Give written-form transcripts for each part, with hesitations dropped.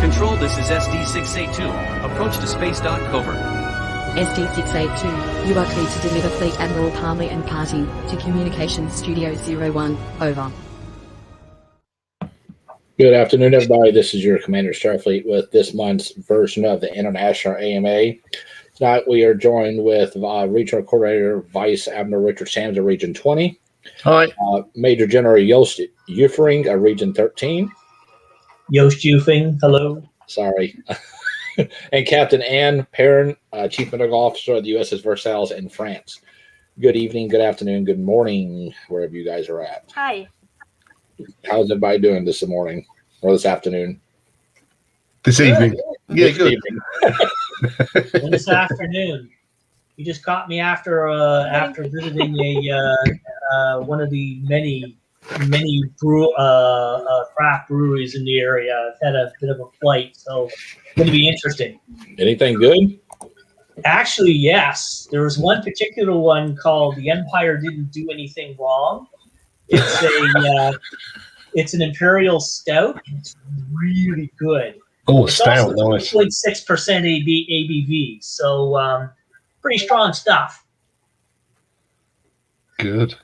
Control, this is SD682. Approach to space.covert. SD682, you are cleared to deliver Fleet Admiral Palmer and Party to Communications Studio 01. Over. Good afternoon, everybody. This is your Commander Starfleet with this month's version of the International AMA. Tonight we are joined with Regional Coordinator Vice Admiral Richard Sams of Region 20. Hi. Major General Joost Uffering of Region 13. Joost Uffing, hello. Sorry. And Captain Anne Perrin, Chief Medical Officer of the USS Versailles in France. Good evening, good afternoon, good morning, wherever you guys are at. Hi. How's everybody doing this morning or this afternoon? This evening. Yeah, This good. evening. This afternoon. You just caught me after visiting one of the many craft breweries in the area. I've had a bit of a flight, so it's going to be interesting. Anything good? Actually, yes. There was one particular one called The Empire Didn't Do Anything Wrong. It's an imperial stout. It's really good. Oh, It's stout, also nice. 2.6% ABV, so pretty strong stuff. Good.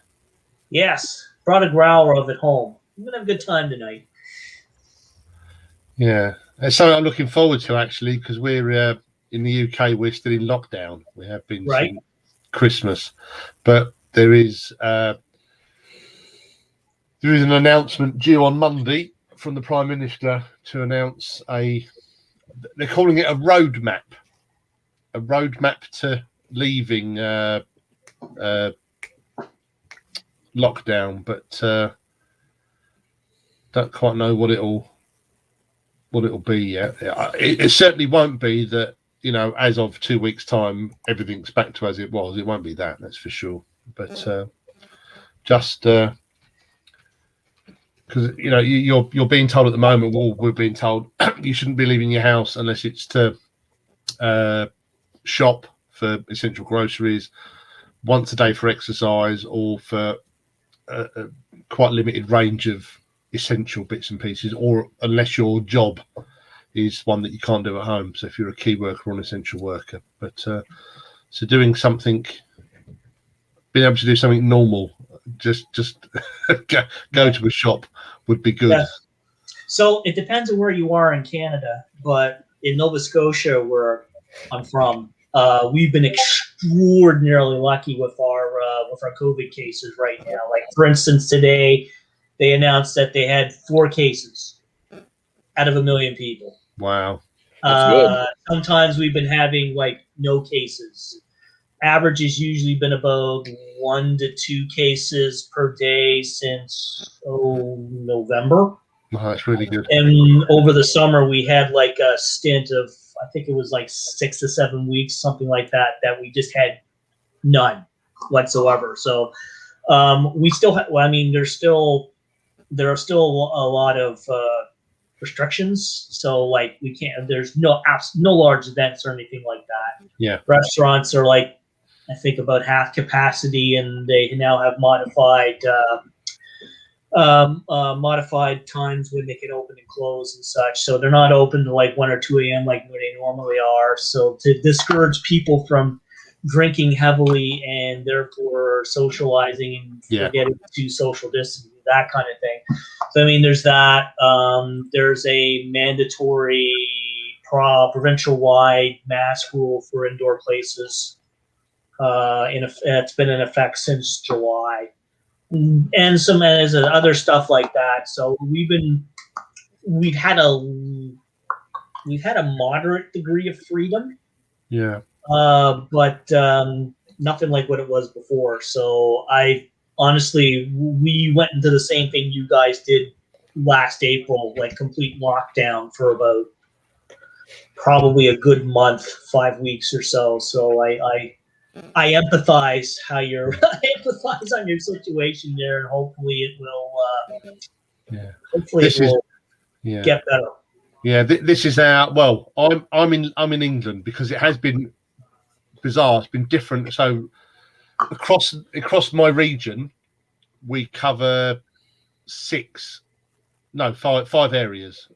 Yes, brought a growler of it home. We're gonna have a good time tonight. Yeah. It's something I'm looking forward to, actually, because we're in the UK, we're still in lockdown. We have been Right. since Christmas. But there is an announcement due on Monday from the Prime Minister to announce they're calling it a roadmap to leaving lockdown, but don't quite know what it'll be yet. It certainly won't be that, you know, as of 2 weeks' time everything's back to as it was. It won't be that's for sure. But just because you know you're being told at the moment, well, we're being told you shouldn't be leaving your house unless it's to shop for essential groceries, once a day for exercise, or for a quite limited range of essential bits and pieces, or unless your job is one that you can't do at home. So if you're a key worker or an essential worker, but so doing something, being able to do something normal, just go to a shop would be good. Yeah. So it depends on where you are in Canada, but in Nova Scotia, where I'm from, we've been extraordinarily lucky with our COVID cases right now. Like, for instance, today they announced that they had 4 cases out of 1 million people. Wow. That's good. Sometimes we've been having like no cases. Average has usually been about 1 to 2 cases per day since November. Oh, that's really good. And over the summer, we had like a stint of, I think it was like 6 to 7 weeks, something like that, that we just had none whatsoever. So we still have. Well, I mean, there are still a lot of restrictions. So like we can't. There's no large events or anything like that. Yeah. Restaurants are like, I think, about half capacity, and they now have modified times when they can open and close and such. So they're not open to like 1 or 2 a.m. like they normally are. So to discourage people from drinking heavily and therefore socializing and forgetting to social distancing, that kind of thing. So I mean, there's that. There's a mandatory provincial-wide mask rule for indoor places. It's been in effect since July, and some other stuff like that. So we've had a moderate degree of freedom. Yeah. But nothing like what it was before. So we went into the same thing you guys did last April, like complete lockdown for about probably a good month, 5 weeks or so. So I empathize I empathize on your situation there, and hopefully it will get better. Yeah, this is I'm in England because it has been bizarre. It's been different. So across my region, we cover five areas: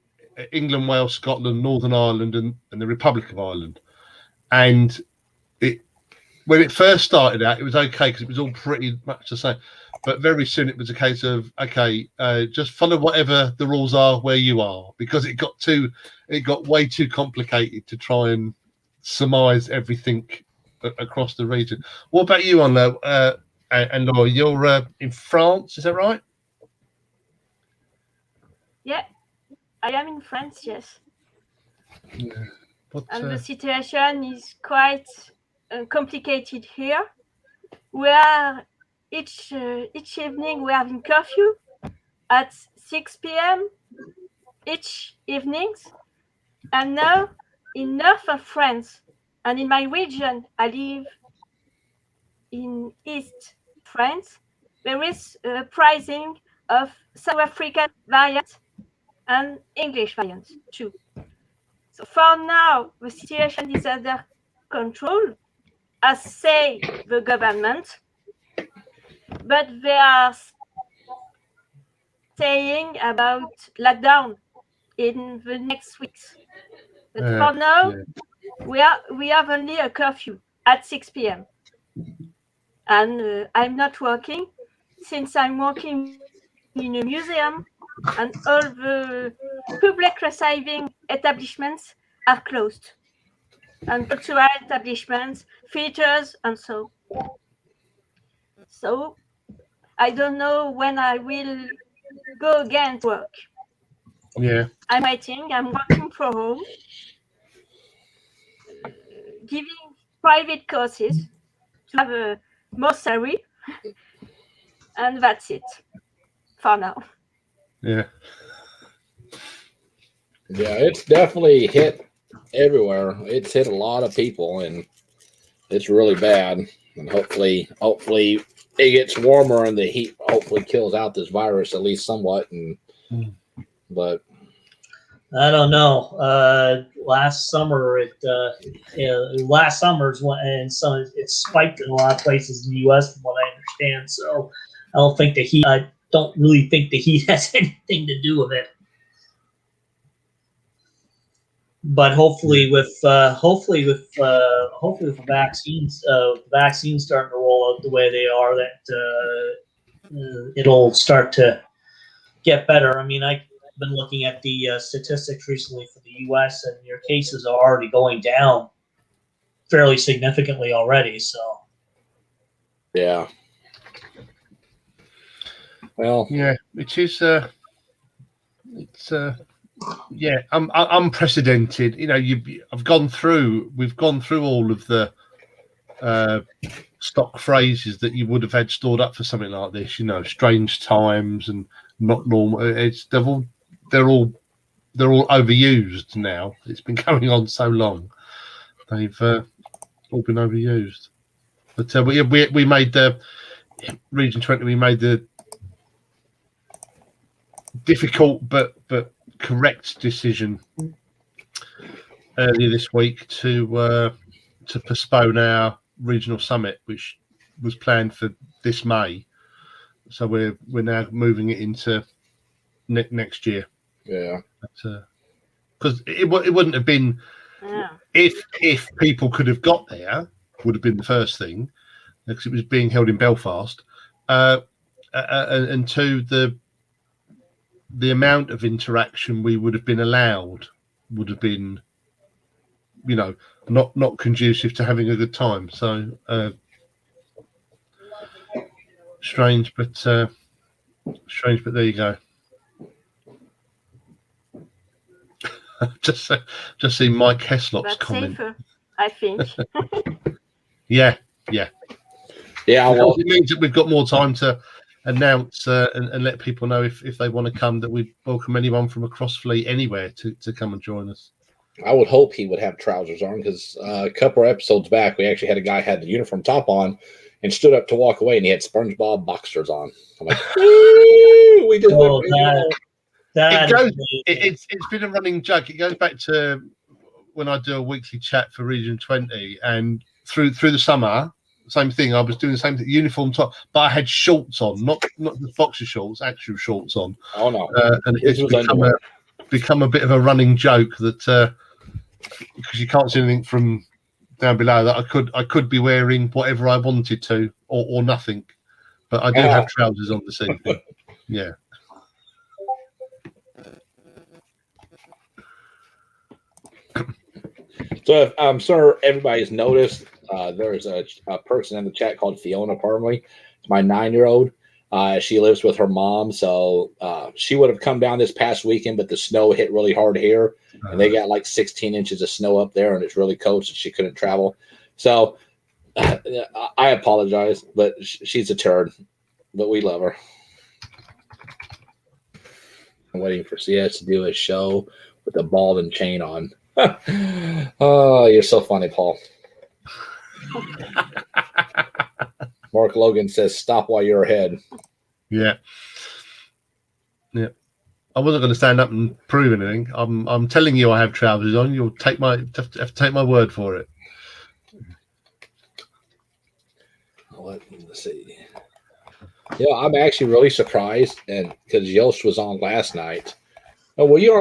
England, Wales, Scotland, Northern Ireland, and the Republic of Ireland. And when it first started out, it was okay because it was all pretty much the same. But very soon it was a case of, just follow whatever the rules are where you are, because it got way too complicated to try and surmise everything across the region. What about you, Laura? And Laura, you're in France, is that right? Yeah, I am in France, yes. Yeah. And the situation is quite complicated here. We are each evening we are in curfew at 6 p.m. each evenings, and now in north of France and in my region, I live in East France, there is a pricing of South African variant and English variant too. So for now, the situation is under control, as say the government, but they are saying about lockdown in the next weeks. But for now, we have only a curfew at 6 p.m. And I'm not working, since I'm working in a museum and all the public receiving establishments are closed, and cultural establishments, theaters, and so. So I don't know when I will go again to work. Yeah. I'm waiting. I'm working from home, giving private courses to have a more salary, and that's it for now. Yeah. Yeah, it's definitely hit everywhere. It's hit a lot of people, and it's really bad. And hopefully it gets warmer and the heat hopefully kills out this virus at least somewhat. But I don't know. Last summer it spiked in a lot of places in the U.S. from what I understand. So I don't really think the heat has anything to do with it. But hopefully with the vaccines starting to roll out the way they are, that it'll start to get better. I mean, I've been looking at the statistics recently for the U.S., and your cases are already going down fairly significantly already. So, yeah. Well, yeah, it is. It's unprecedented. You know, we've gone through all of the stock phrases that you would have had stored up for something like this. You know, strange times and not normal. They're all overused now. It's been going on so long. They've all been overused. But we made the Region 20. We made the difficult but correct decision earlier this week to postpone our regional summit, which was planned for this May. So we're now moving it into next year. Yeah, because it wouldn't have been if people could have got there, would have been the first thing, because it was being held in Belfast, and two, the amount of interaction we would have been allowed would have been, not conducive to having a good time. So strange, but there you go. just see Mike Heslop's That's comment. safer, I think. yeah. Well, it means that we've got more time to announce and let people know if they want to come, that we welcome anyone from across Fleet anywhere to come and join us. I would hope he would have trousers on, because a couple of episodes back, we actually had a guy had the uniform top on and stood up to walk away, and he had SpongeBob boxers on. I'm like, we just it's been a running joke. It goes back to when I do a weekly chat for Region 20, and through the summer, same thing. I was doing the same thing, uniform top, but I had shorts on, not the boxer shorts, actual shorts on. Oh no! And it's become a bit of a running joke that because you can't see anything from down below, that I could be wearing whatever I wanted to or nothing, but I do have trousers on this evening. Yeah. So I'm sure everybody's noticed, there's a person in the chat called Fiona Parmley. It's my 9-year-old. She lives with her mom, so she would have come down this past weekend, but the snow hit really hard here, and they got like 16 inches of snow up there, and it's really cold, so she couldn't travel. So I apologize, but she's a turd, but we love her. I'm waiting for CS to do a show with a ball and chain on. Oh, you're so funny, Paul. Mark Logan says, "Stop while you're ahead." Yeah. I wasn't going to stand up and prove anything. I'm telling you, I have trousers on. You'll have to take my word for it. Let's see. Yeah, I'm actually really surprised, and because Yost was on last night. Oh, well, you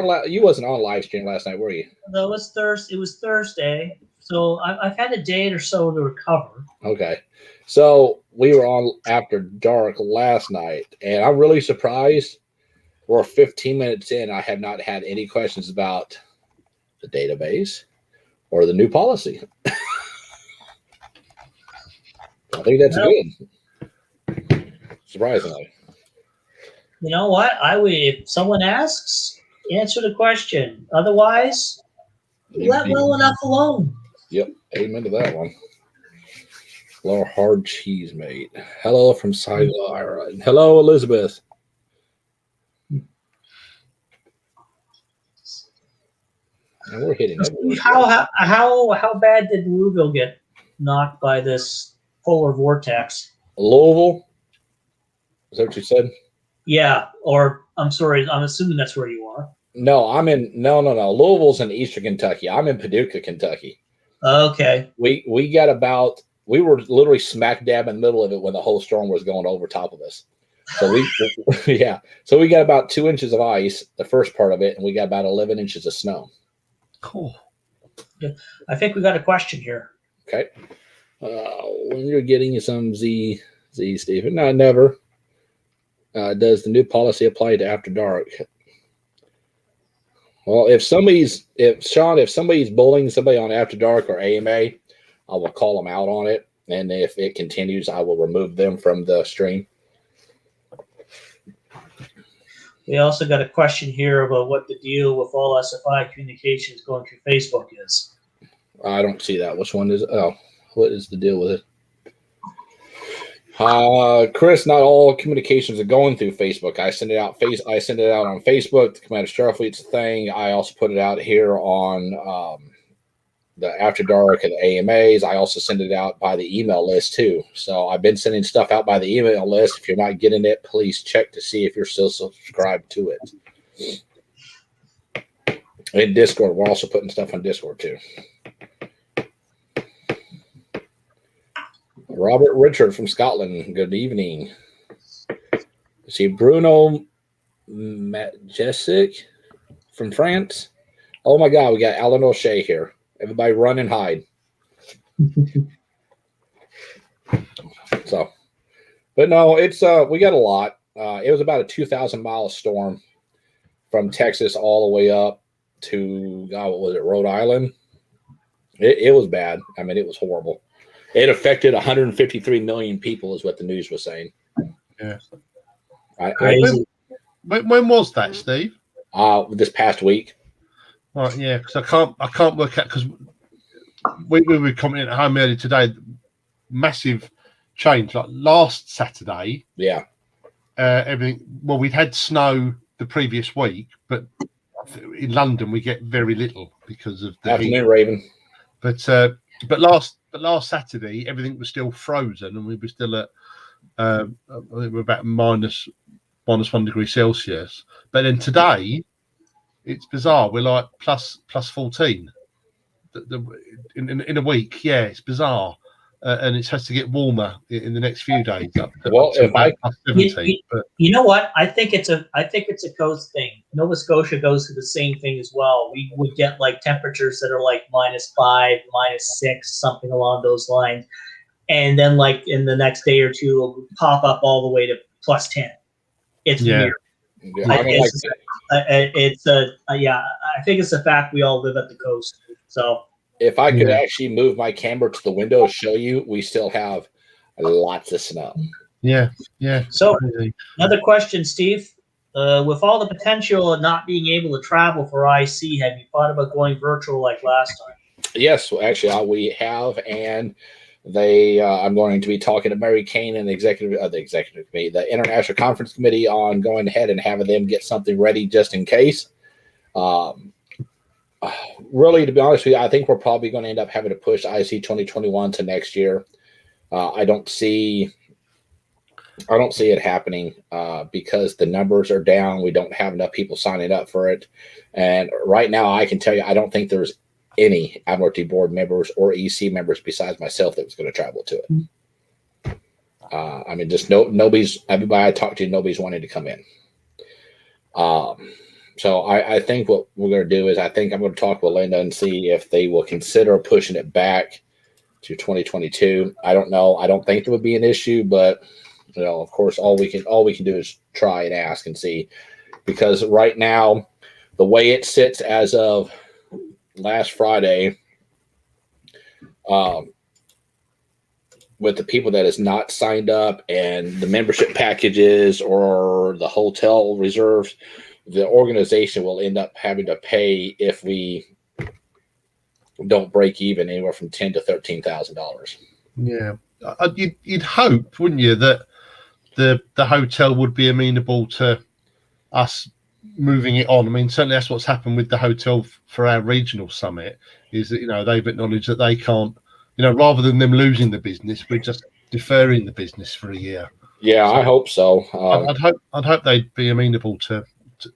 wasn't on live stream last night, were you? No, it was Thursday. It was Thursday, so I've had a day or so to recover. Okay, so we were on After Dark last night, and I'm really surprised. We're 15 minutes in. I have not had any questions about the database or the new policy. I think that's good. Surprisingly. You know what? If someone asks, answer the question. Otherwise, let well enough alone. Yep. Amen to that one. Hello, hard cheese mate. Hello from Saigon. Hello, Elizabeth. And we're hitting how bad did Louisville get knocked by this polar vortex? Louisville? Is that what you said? Yeah, or I'm sorry, I'm assuming that's where you are. No, no. Louisville's in Eastern Kentucky. I'm in Paducah, Kentucky. Okay. We were literally smack dab in the middle of it when the whole storm was going over top of us. So So we got about 2 inches of ice, the first part of it, and we got about 11 inches of snow. Cool. Yeah, I think we got a question here. Okay. When you're getting some Z Stephen? No, never. Does the new policy apply to After Dark? Well, if somebody's bullying somebody on After Dark or AMA, I will call them out on it. And if it continues, I will remove them from the stream. We also got a question here about what the deal with all SFI communications going through Facebook is. I don't see that. Which one is it? Oh, what is the deal with it? Chris, not all communications are going through Facebook. I send it out on Facebook. The Commander Starfleet's thing. I also put it out here on the After Dark and the AMAs. I also send it out by the email list too. So I've been sending stuff out by the email list. If you're not getting it, please check to see if you're still subscribed to it. In Discord, we're also putting stuff on Discord too. Robert Richard from Scotland. Good evening. See Bruno Majesic from France. Oh my God, we got Alan O'Shea here. Everybody run and hide. So, but no, it's we got a lot. It was about a 2,000-mile storm from Texas all the way up to what was it, Rhode Island? It was bad. I mean, it was horrible. It affected 153 million people, is what the news was saying. Yeah. When was that, Steve? This past week. Right, yeah, because I can't work out, because we were commenting at home earlier today. Massive change. Like last Saturday, yeah, everything. Well, we'd had snow the previous week, but in London we get very little because of the afternoon heat. Raven. But last Saturday everything was still frozen, and we were still at I think we're about minus 1 degree Celsius. But then today, it's bizarre. We're like plus 14 in a week. Yeah, it's bizarre, and it has to get warmer in the next few days. Well, if I plus 17, but You know what? I think it's a coast thing. Nova Scotia goes through the same thing as well. We would get like temperatures that are like -5, -6, something along those lines, and then like in the next day or two, it'll pop up all the way to +10. It's weird. Yeah, I mean, I think it's the fact we all live at the coast. So if I could actually move my camera to the window to show you, we still have lots of snow. yeah. So another question, Steve. With all the potential of not being able to travel for IC, have you thought about going virtual like last time? Yes, well, actually, we have, and I'm going to be talking to Mary Kane and the executive committee, the International Conference Committee, on going ahead and having them get something ready just in case. Really, to be honest with you, I think we're probably going to end up having to push IC 2021 to next year. I don't see it happening because the numbers are down. We don't have enough people signing up for it, and right now, I can tell you, I don't think there's any Admiralty board members or EC members besides myself that was going to travel to it. I mean, just everybody I talked to, nobody's wanting to come in. So I think what we're going to do is I think I'm going to talk with Linda and see if they will consider pushing it back to 2022. I don't know. I don't think it would be an issue, but of course, all we can do is try and ask and see, because right now, the way it sits as of last Friday, with the people that is not signed up and the membership packages or the hotel reserves, the organization will end up having to pay, if we don't break even, anywhere from $10,000 to $13,000. Yeah, you'd hope, wouldn't you, that the hotel would be amenable to us moving it on. I mean, certainly that's what's happened with the hotel for our regional summit, is that they've acknowledged that they can't, rather than them losing the business, we're just deferring the business for a year. Yeah, so I hope so. I'd hope they'd be amenable to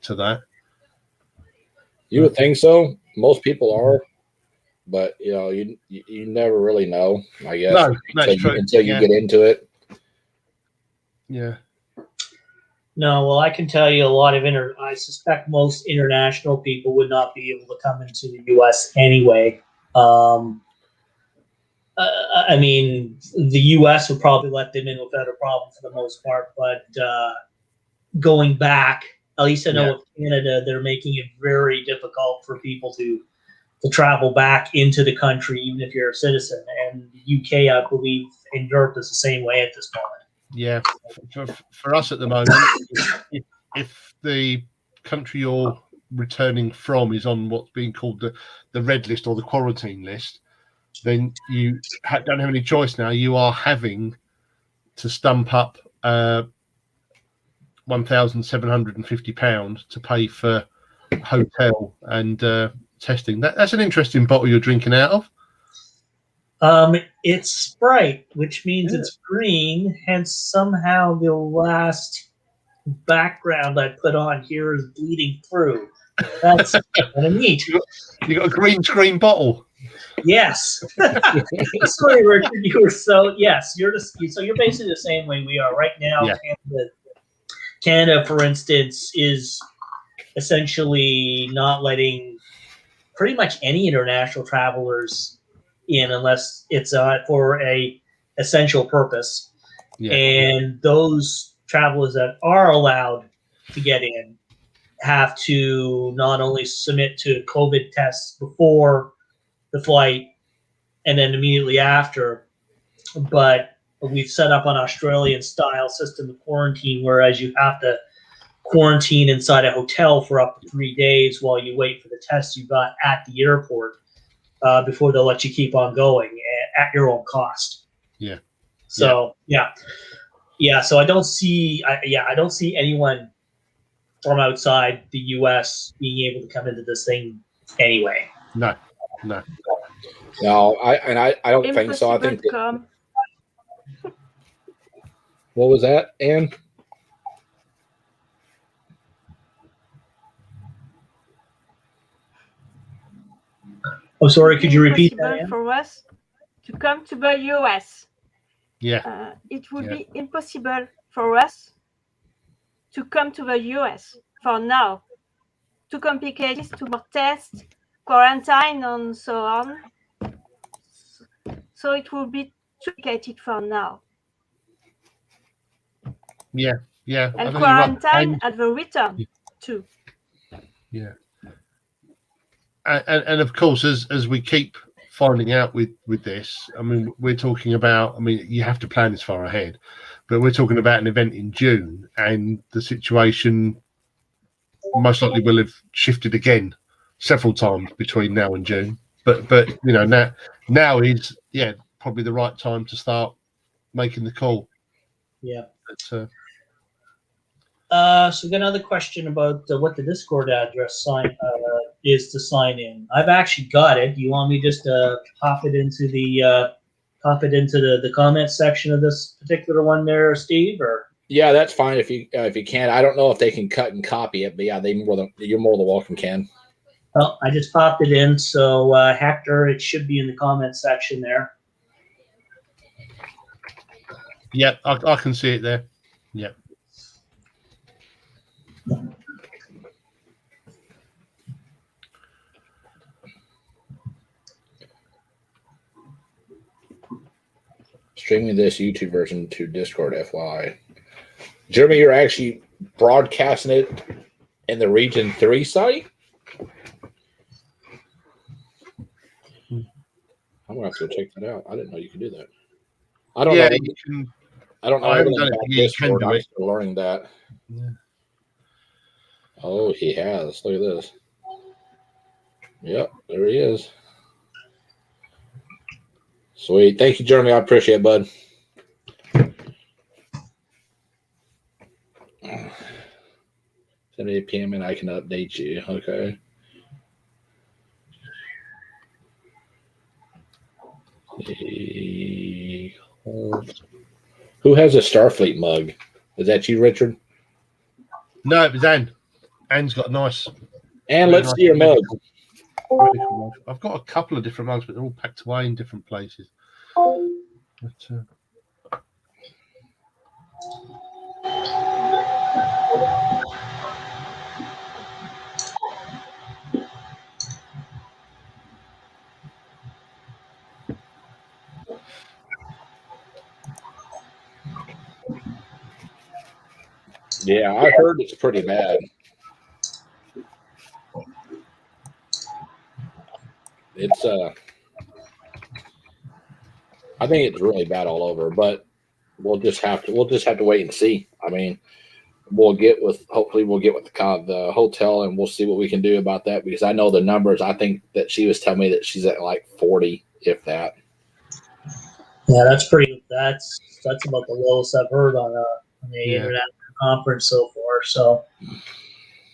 that. You would think so. Most people are, but you never really know, I guess. No, that's true. Until you get into it. Yeah. No, well, I can tell you a lot of I suspect most international people would not be able to come into the U.S. anyway. I mean, the U.S. would probably let them in without a problem for the most part, but going back, at least I know with Canada, they're making it very difficult for people to travel back into the country, even if you're a citizen. And the UK, I believe, in Europe is the same way at this moment. Yeah, for us at the moment, if the country you're returning from is on what's being called the red list or the quarantine list, then you don't have any choice now. You are having to stump up £1,750 to pay for hotel and testing. That's an interesting bottle you're drinking out of. It's bright, which means it's green. Hence, somehow the last background I put on here is bleeding through. That's kind of neat. You got a green screen bottle. Yes. Sorry, Richard. You were so yes. You're basically the same way we are right now. Yeah. Canada, for instance, is essentially not letting pretty much any international travelers in unless it's for a essential purpose. Yeah. And those travelers that are allowed to get in have to not only submit to COVID tests before the flight and then immediately after, but we've set up an Australian style system of quarantine, whereas you have to quarantine inside a hotel for up to 3 days while you wait for the test you got at the airport before they'll let you keep on going at your own cost. Yeah. So yeah. So I don't see anyone from outside the U.S. being able to come into this thing anyway. No. No, I don't think so. I think Impossible.com. what was that, Anne? Oh, sorry. Could you repeat that? Impossible for us to come to the US. Yeah. It would Yeah. be impossible for us to come to the US for now. Too complicated, too more tests, quarantine, and so on. So it will be too complicated for now. Yeah. I And think you're right. quarantine at the return too. Yeah. And of course, as we keep finding out with this, I mean, we're talking about, I mean, you have to plan this far ahead, but we're talking about an event in June, and the situation most likely will have shifted again several times between now and June. But you know, now is probably the right time to start making the call. Yeah. But, So we got another question about what the Discord address is to sign in. I've actually got it. Do you want me just to pop it into the comment section of this particular one there, Steve? Or Yeah, that's fine if you can. I don't know if they can cut and copy it, but yeah, you're more than welcome, Ken. well, I just popped it in. So Hector, it should be in the comment section there. yeah, I can see it there. Yeah. Streaming this YouTube version to Discord, FYI. Jeremy, you're actually broadcasting it in the Region 3 site? I'm gonna have to go check that out. I didn't know you could do that. I don't know. You can, I don't know I haven't everything done it, about but you can Discord. do I'm it. still learning that. Yeah. Oh, he has. Look at this. Yep, there he is. Sweet. Thank you, Jeremy. I appreciate it, bud. 7:08 p.m. and I can update you. Okay. Who has a Starfleet mug? Is that you, Richard? No, it was Anne. Anne's got a nice. And let's see your mug. I've got a couple of different mugs, but they're all packed away in different places. But, Yeah, I heard it's pretty bad. It's I think it's really bad all over, but we'll just have to wait and see. I mean, hopefully we'll get with the hotel and we'll see what we can do about that, because I know the numbers. I think that she was telling me that she's at like 40, if that. Yeah, that's about the lowest I've heard on the international conference so far. So,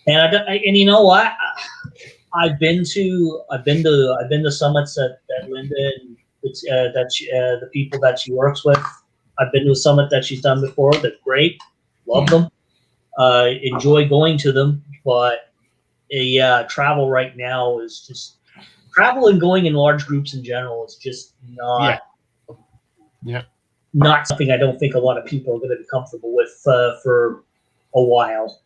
and you know what? I've been to summits that Linda It's the people that she works with. I've been to a summit that she's done before. They're great. Love them. Enjoy going to them. But yeah, travel right now is just travel and going in large groups in general is just not. Yeah. Not something I don't think a lot of people are going to be comfortable with for a while.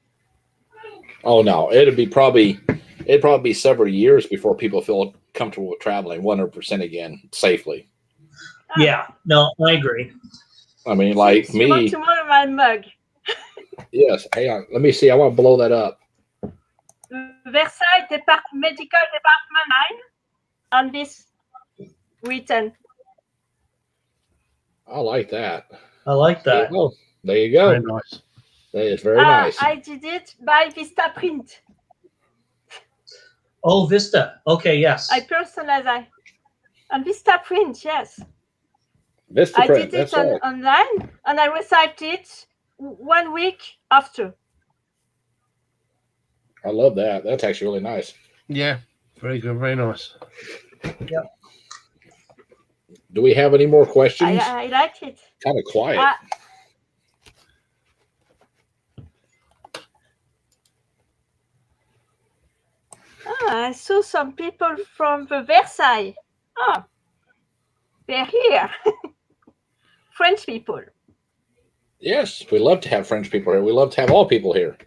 Oh no, it'd probably be several years before people feel comfortable with traveling 100% again safely. Yeah, no, I agree. I mean, like You want me. to borrow my mug? Yes. Hang on. Let me see. I want to blow that up. Versailles Medical Department 9 on this written. I like that. I like There you that. go. There you go. Very nice. That is very nice. I did it by Vistaprint. Oh, Vista. Okay, yes. I personalized it. On Vistaprint, yes. Vista I print. did it That's all. online and I received it 1 week after. I love that. That's actually really nice. Yeah, very good, very nice. Do we have any more questions? I liked it. Kind of quiet. I saw some people from the Versailles. Oh, they're here. French people. Yes, we love to have French people here. We love to have all people here.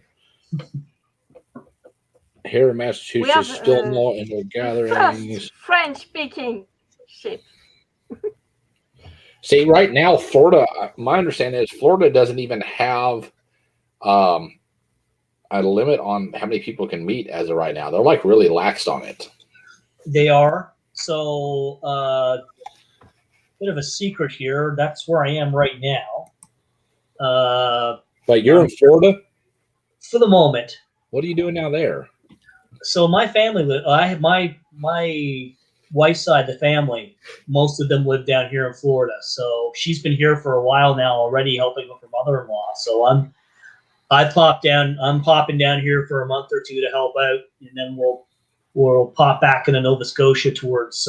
Here in Massachusetts, have, still more in the gatherings. First French-speaking ship. See, right now, Florida, my understanding is Florida doesn't even have a limit on how many people can meet as of right now. They're like really laxed on it. They are. So, bit of a secret here. That's where I am right now. But you're in Florida? For the moment. What are you doing now there? So my family, I have my wife's side of the family. Most of them live down here in Florida. So she's been here for a while now already, helping with her mother-in-law. So I'm popping down here for a month or two to help out, and then we'll pop back into Nova Scotia towards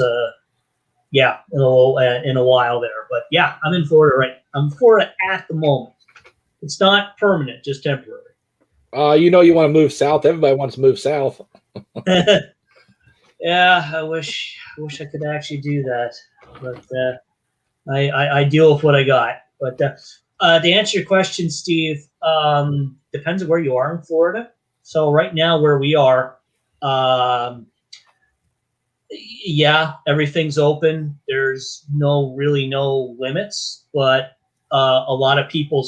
in a while there. But yeah, I'm in Florida I'm in Florida at the moment. It's not permanent, just temporary. You want to move south. Everybody wants to move south. Yeah, I wish I could actually do that, but I deal with what I got. But to answer your question, Steve, depends on where you are in Florida. So right now, where we are, yeah, everything's open. There's really no limits, but a lot of people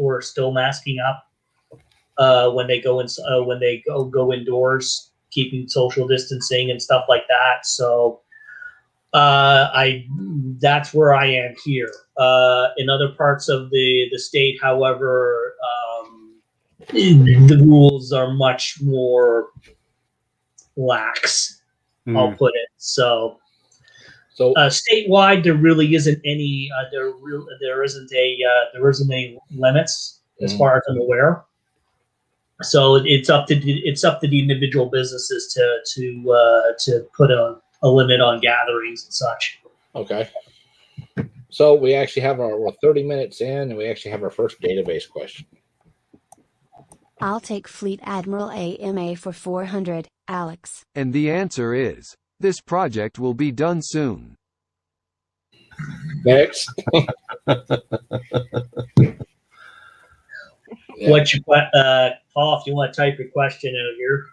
are still masking up when they go indoors, keeping social distancing and stuff like that. So that's where I am here. In other parts of the state, however, the rules are much more lax. I'll put it. So statewide, there really isn't any. There isn't any limits as far as I'm aware. So it's up to the individual businesses to put a limit on gatherings and such. Okay. So we actually have we're 30 minutes in, and we actually have our first database question. I'll take Fleet Admiral AMA for 400, Alex. And the answer is, this project will be done soon. Next. Yeah. What's your Paul? If you want to type your question out here.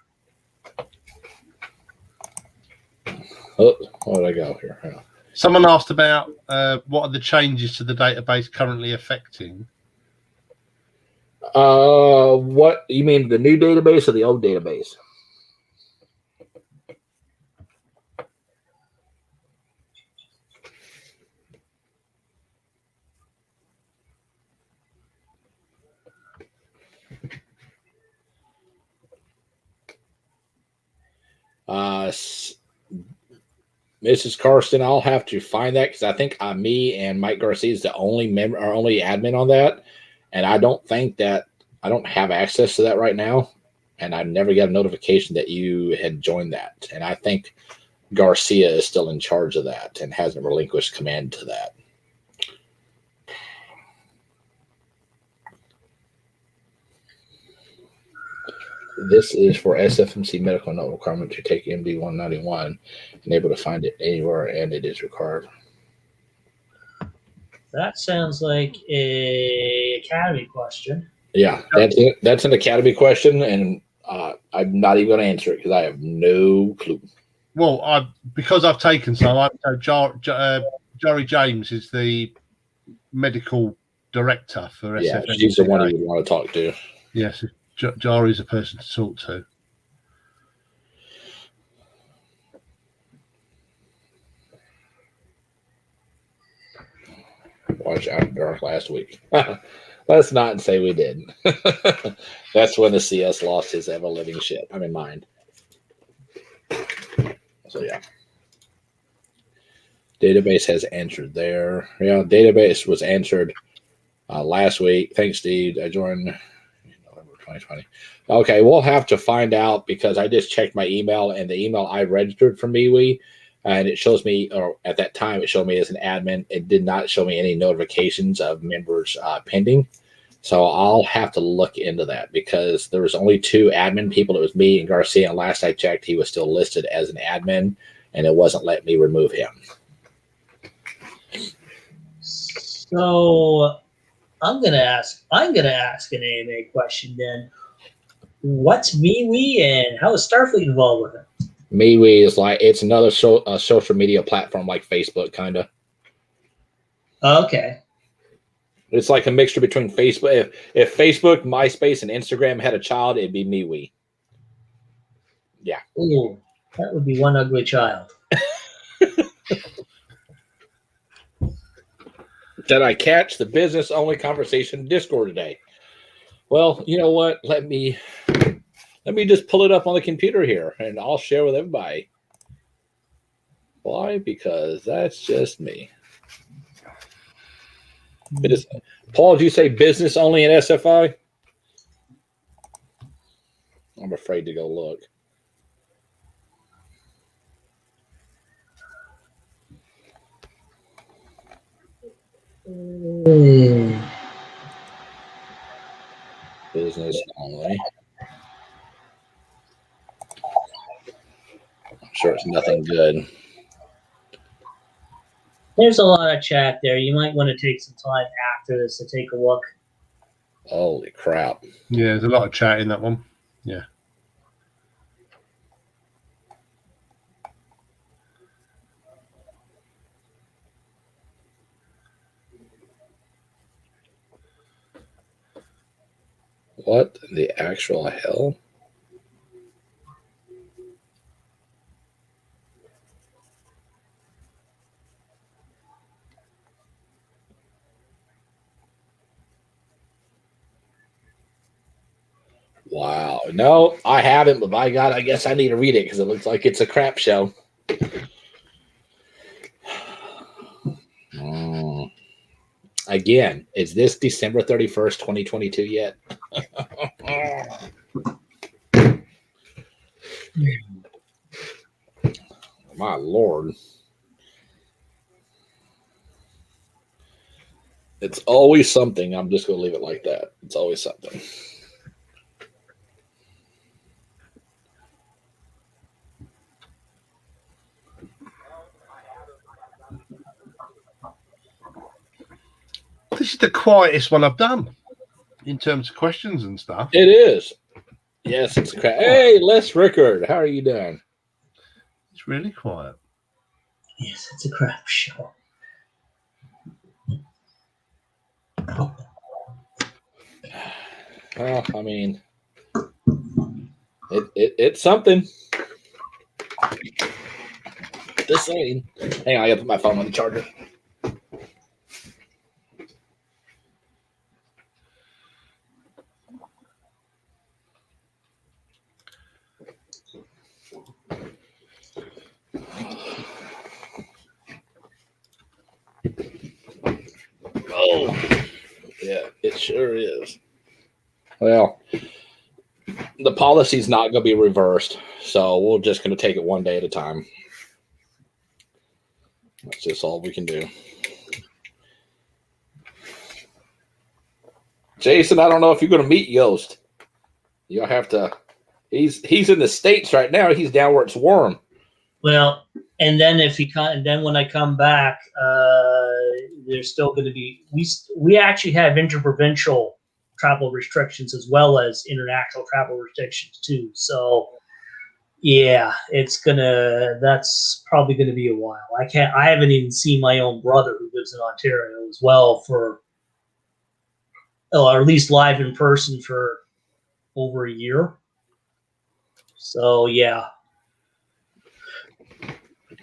Oh, where did I go here? Hang on. Someone asked about what are the changes to the database currently affecting? What you mean, the new database or the old database? Mrs. Karsten, I'll have to find that because I think me and Mike Garcia is the only only admin on that, and I don't have access to that right now, and I never got a notification that you had joined that. And I think Garcia is still in charge of that and hasn't relinquished command to that. This is for SFMC medical note requirement to take MD 191 and able to find it anywhere, and it is required. That sounds like a academy question. Yeah, that's an academy question, and I'm not even going to answer it because I have no clue. Well, because I've taken some, Jory James is the medical director for Yeah, SFMC. she's the one you would want to talk to. Yes, Jory's a person to talk to. Watch After Dark last week. Let's not say we did. That's when the CS lost his ever living shit. I mean, mind. So yeah, database has answered there. Yeah, database was answered last week. Thanks, Steve. I joined November 2020. Okay, we'll have to find out because I just checked my email, and the email I registered for MeWe, and it shows me, or at that time, it showed me as an admin. It did not show me any notifications of members pending. So I'll have to look into that because there was only 2 admin people. It was me and Garcia. And last I checked, he was still listed as an admin, and it wasn't letting me remove him. So I'm gonna ask an AMA question then. What's MeWe and how is Starfleet involved with it? MeWe is like, it's another social media platform like Facebook, kind of. Okay. It's like a mixture between Facebook. If Facebook, MySpace, and Instagram had a child, it'd be MeWe. Yeah. Ooh, that would be one ugly child. Did I catch the business-only conversation Discord today? Well, you know what? Let me just pull it up on the computer here, and I'll share with everybody. Why? Because that's just me. Paul, did you say business only in SFI? I'm afraid to go look. Business only. I'm sure it's nothing good. There's a lot of chat there. You might want to take some time after this to take a look. Holy crap. Yeah, there's a lot of chat in that one. Yeah. What the actual hell? Wow. No, I haven't, but by God, I guess I need to read it because it looks like it's a crap show. Again, is this December 31st, 2022 yet? My Lord. It's always something. I'm just going to leave it like that. It's always something. This is the quietest one I've done in terms of questions and stuff. It is. Yes, it's crap. Hey, Les Rickard, how are you doing? It's really quiet. Yes, it's a crap show. Well, I mean, it's something. Just saying. Hang on, I gotta put my phone on the charger. Oh, yeah, it sure is. Well, the policy's not going to be reversed, so we're just going to take it one day at a time. That's just all we can do. Jason, I don't know if you're going to meet Yost. You'll have to. He's in the States right now. He's down where it's warm. Well, and then when I come back, there's still going to be we actually have interprovincial travel restrictions as well as international travel restrictions too. So yeah, that's probably gonna be a while. I haven't even seen my own brother who lives in Ontario as well or at least live in person for over a year. So yeah.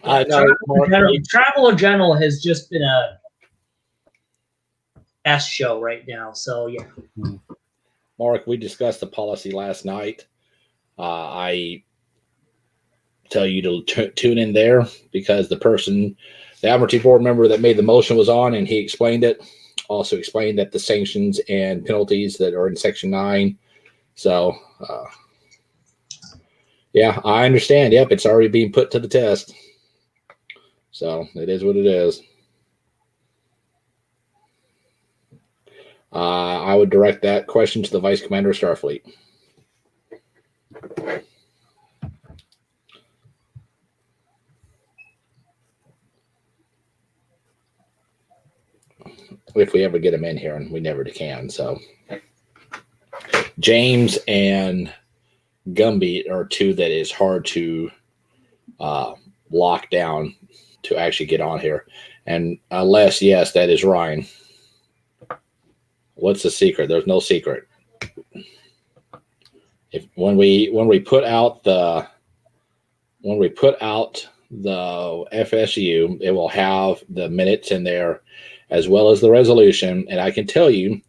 Travel in general has just been a S show right now. So yeah. Mark, we discussed the policy last night. I tell you to tune in there because the Admiralty Board member that made the motion was on, and he explained it. Also explained that the sanctions and penalties that are in Section 9. So, yeah, I understand. Yep, it's already being put to the test. So it is what it is. I would direct that question to the Vice Commander of Starfleet. If we ever get him in here, and we never can. So James and Gumby are two that is hard to lock down to actually get on here. And unless, yes, that is Ryan. What's the secret? There's no secret. When we put out the FSU, it will have the minutes in there as well as the resolution. And I can tell you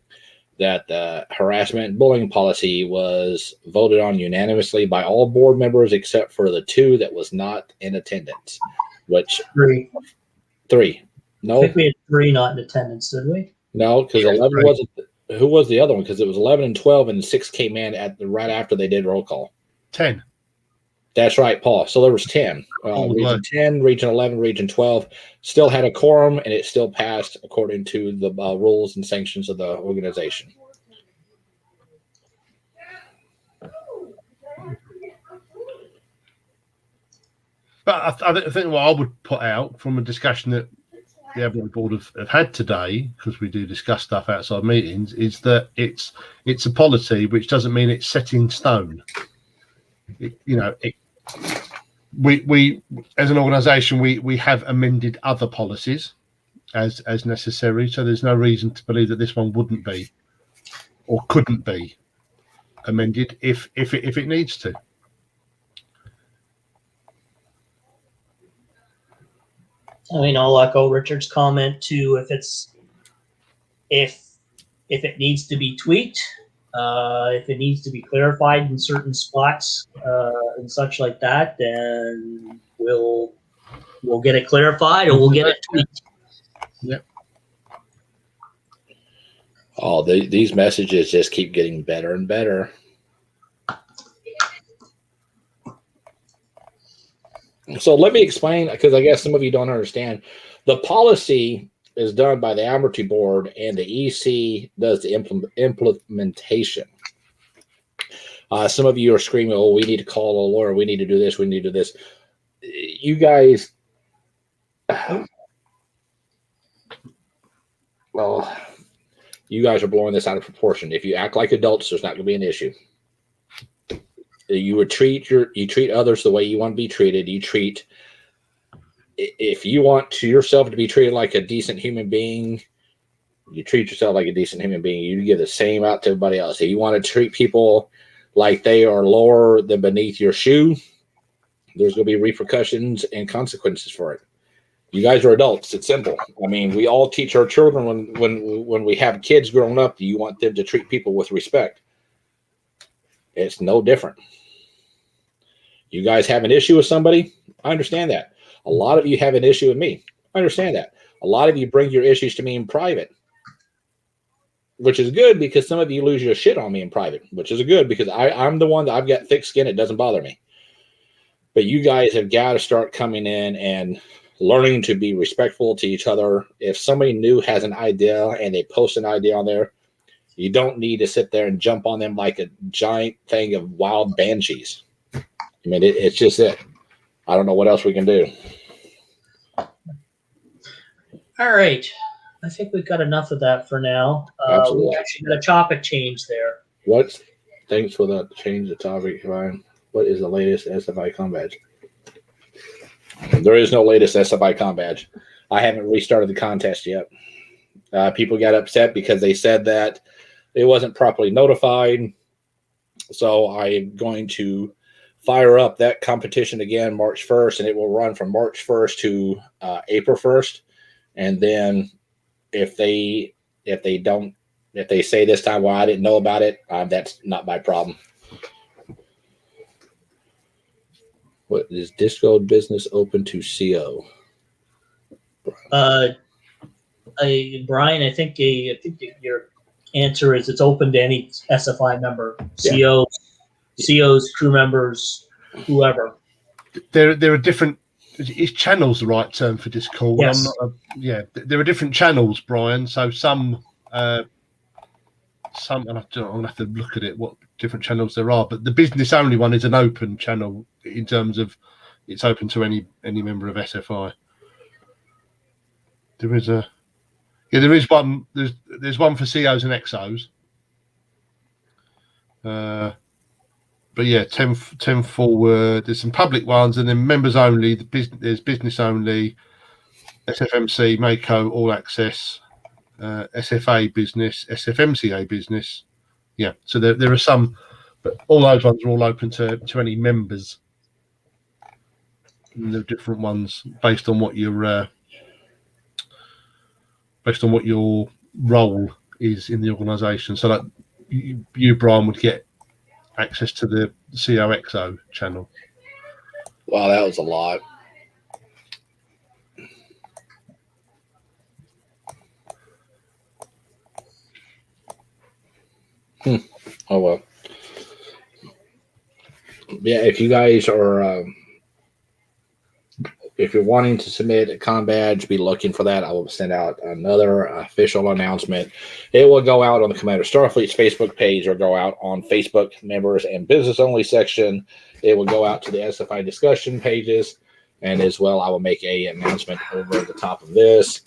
that the harassment and bullying policy was voted on unanimously by all board members except for the two that was not in attendance. Which three. No, I think we had 3 not in attendance, did we? No, because 11 wasn't. Who was the other one? Because it was 11 and 12, and 6 came in right after they did roll call. 10. That's right, Paul. So there was 10. Region 10, Region 11, Region 12 still had a quorum, and it still passed according to the rules and sanctions of the organization. But I think what I would put out from a discussion that the Admiralty Board have had today, because we do discuss stuff outside meetings, is that it's a policy, which doesn't mean it's set in stone. We as an organisation we have amended other policies as necessary, so there's no reason to believe that this one wouldn't be or couldn't be amended if it needs to. I mean, I'll echo Richard's comment too. If it needs to be tweaked, if it needs to be clarified in certain spots and such like that, then we'll get it clarified or we'll get it tweaked. Yep. Oh, these messages just keep getting better and better. So let me explain, because I guess some of you don't understand. The policy is done by the Admiralty Board, and the EC does the implementation. Some of you are screaming, "Oh, we need to call a lawyer. We need to do this. We need to do this." You guys, well, you guys are blowing this out of proportion. If you act like adults, there's not going to be an issue. You would treat others the way you want to be treated. If you want yourself to be treated like a decent human being, you treat yourself like a decent human being. You give the same out to everybody else. If you want to treat people like they are lower than beneath your shoe, there's going to be repercussions and consequences for it. You guys are adults. It's simple. I mean, we all teach our children when we have kids growing up, you want them to treat people with respect. It's no different. You guys have an issue with somebody? I understand that. A lot of you have an issue with me. I understand that. A lot of you bring your issues to me in private, which is good because some of you lose your shit on me in private, which is good because I'm the one that I've got thick skin. It doesn't bother me. But you guys have got to start coming in and learning to be respectful to each other. If somebody new has an idea and they post an idea on there, you don't need to sit there and jump on them like a giant thing of wild banshees. I mean, it's just it. I don't know what else we can do. All right. I think we've got enough of that for now. We actually got a topic change there. Thanks for the change of topic, Ryan. What is the latest SFI com badge? There is no latest SFI com badge. I haven't restarted the contest yet. People got upset because they said that it wasn't properly notified. So I'm going to fire up that competition again March 1st, and it will run from March 1st to April 1st. And then if they say this time, well, I didn't know about it, that's not my problem. What is Disco business open to CO? Brian, I think your answer is it's open to any SFI member, COs, crew members, whoever. There are different. Is channels the right term for Discord? Yes. There are different channels, Brian. So some, and I'm gonna have to look at it what different channels there are. But the business only one is an open channel in terms of it's open to any member of SFI. There is one. There's one for COs and XOs. But yeah, 10 forward. There's some public ones, and then members only. There's business only, SFMC, Mako, All Access, SFA business, SFMCA business. Yeah, so there are some, but all those ones are all open to any members. And there are different ones based on what your role is in the organisation. So that you, Brian, would get access to the COXO channel. Wow, that was a lot. Oh well. Yeah, if you guys are if you're wanting to submit a com badge, be looking for that. I will send out another official announcement. It will go out on the Commander Starfleet's Facebook page or go out on Facebook members and business only section. It will go out to the SFI discussion pages. And as well, I will make a announcement over at the top of this.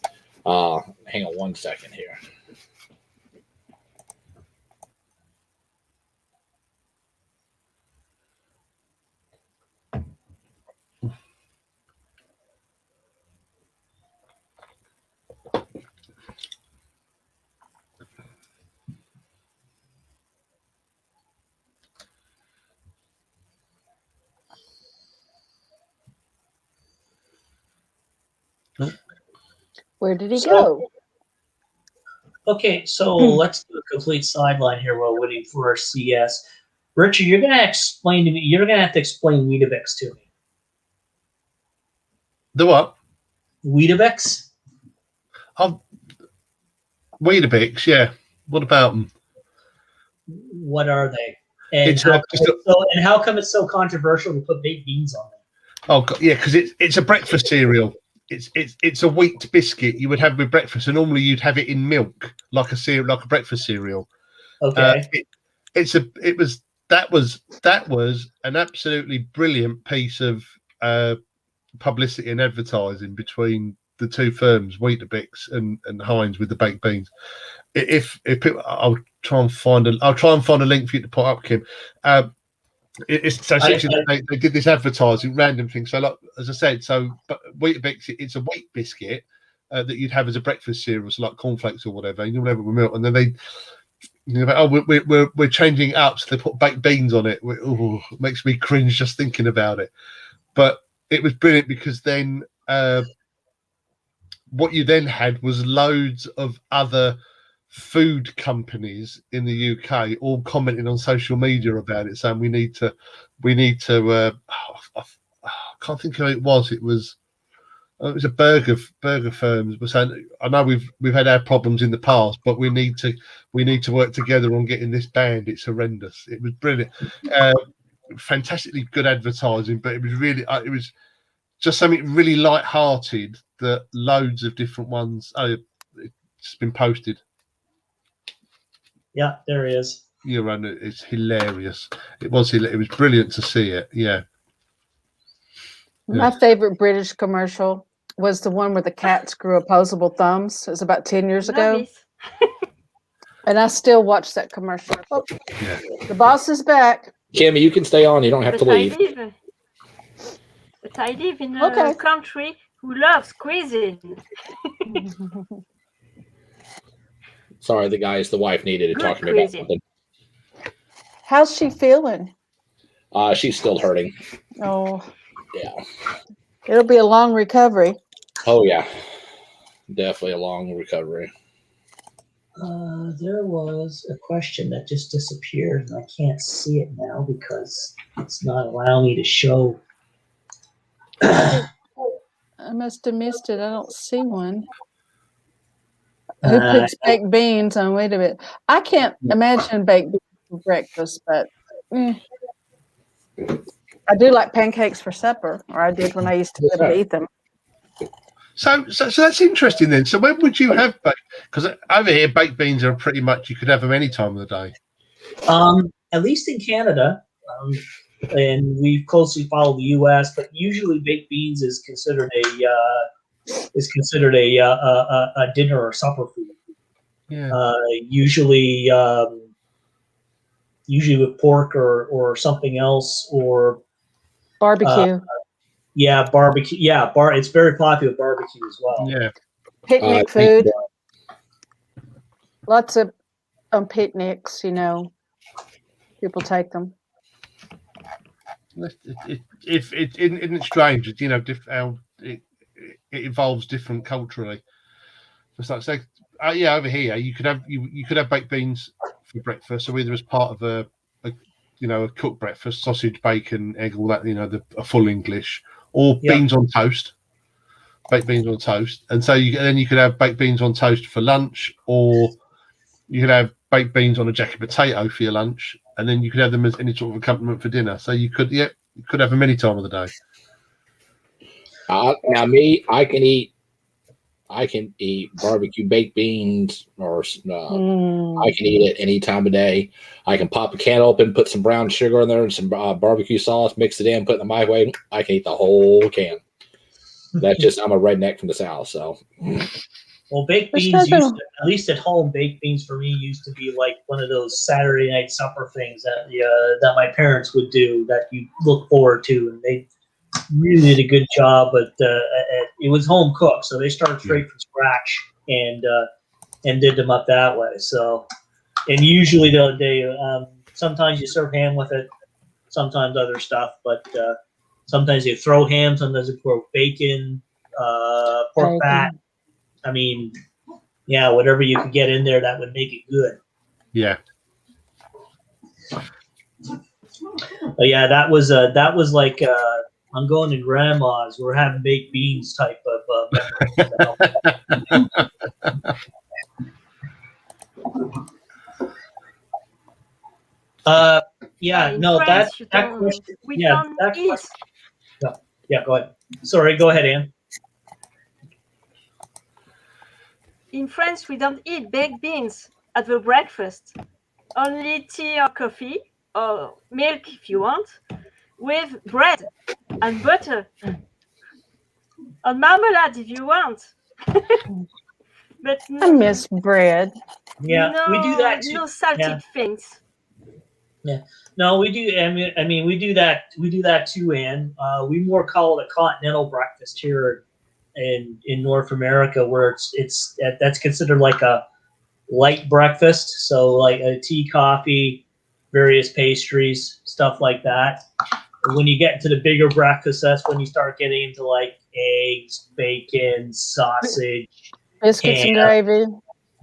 Hang on one second here. Where did he go? Okay, so let's do a complete sideline here while waiting for our CS. Richard, you're going to explain to me. You're going to have to explain Weetabix to me. The what? Weetabix? Weetabix, yeah. What about them? What are they? And how come it's so controversial to put baked beans on them? Oh God, yeah, because it's a breakfast cereal. It's a wheat biscuit you would have with breakfast, and normally you'd have it in milk, like a breakfast cereal. Okay. That was an absolutely brilliant piece of publicity and advertising between the two firms, Weetabix and Heinz, with the baked beans. I'll try and find a link for you to put up, Kim. They did this advertising random thing. So, like, as I said, but Weetabix, it's a wheat biscuit that you'd have as a breakfast cereal, so like cornflakes or whatever. You don't have it with milk, and then we're changing it up, so they put baked beans on it. It makes me cringe just thinking about it. But it was brilliant because then what you then had was loads of other food companies in the UK all commenting on social media about it, saying we need to I can't think who it was. It was a burger firms were saying, I know we've had our problems in the past, but we need to work together on getting this banned. It's horrendous. It was brilliant. Fantastically good advertising, but it was really just something really light-hearted that loads of different ones. Oh, it's been posted. Yeah, there he is. You're on it. It's hilarious. It was brilliant to see it. Yeah. My favorite British commercial was the one where the cats grew opposable thumbs. It was about 10 years ago. Nice. And I still watch that commercial. Oh, Yeah. the boss is back. Kimmy, you can stay on. You don't have to But leave. I live in a country who loves cuisine. Sorry, the wife needed to talk to me about Crazy. something. How's she feeling? She's still hurting. Oh, Yeah. it'll be a long recovery. Oh, yeah. Definitely a long recovery. There was a question that just disappeared, and I can't see it now because it's not allowing me to show. I must have missed it. I don't see one. Who puts baked beans on? Wait a minute. I can't imagine baked beans for breakfast, but I do like pancakes for supper, or I did when I used to eat them. So that's interesting then. So when would you have baked? Because over here, baked beans are pretty much, you could have them any time of the day. At least in Canada, and we closely follow the U.S., but usually baked beans is considered a dinner or supper food. Yeah. Usually with pork or something else, or Barbecue. Barbecue. Yeah, it's very popular barbecue as well. Yeah. Picnic food. Lots of picnics, people take them. Isn't it strange? How it evolves different culturally. Just like say, over here you could have baked beans for breakfast, so either as part of a cooked breakfast, sausage, bacon, egg, all that, a full English, or beans on toast, baked beans on toast, and so you could have baked beans on toast for lunch, or you could have baked beans on a jacket potato for your lunch, and then you could have them as any sort of accompaniment for dinner. So you could have them any time of the day. Now me, I can eat barbecue baked beans, or I can eat it any time of day. I can pop a can open, put some brown sugar in there and some barbecue sauce, mix it in, put it in the microwave. I can eat the whole can. That's just, I'm a redneck from the South, so. Well, baked beans at least at home, baked beans for me used to be like one of those Saturday night supper things that my parents would do that you look forward to, and they really did a good job. But it was home cooked, so they started straight from scratch and did them up that way. So, and usually they sometimes you serve ham with it, sometimes other stuff, but sometimes you throw ham, sometimes you throw bacon, pork fat. I mean, yeah, whatever you could get in there that would make it good. Yeah. But yeah, that was like I'm going to grandma's. We're having baked beans type of. Go ahead. Sorry, go ahead, Anne. In France, we don't eat baked beans at the breakfast. Only tea or coffee, or milk if you want, with bread and butter. Or marmalade if you want. But I miss bread. Yeah, we do that too. No salted things. Yeah, no, we do. I mean, we do that. We do that too, Anne. We more call it a continental breakfast here in North America, where that's considered like a light breakfast. So like a tea, coffee, various pastries, stuff like that. And when you get into the bigger breakfast, that's when you start getting into like eggs, bacon, sausage, biscuits and gravy.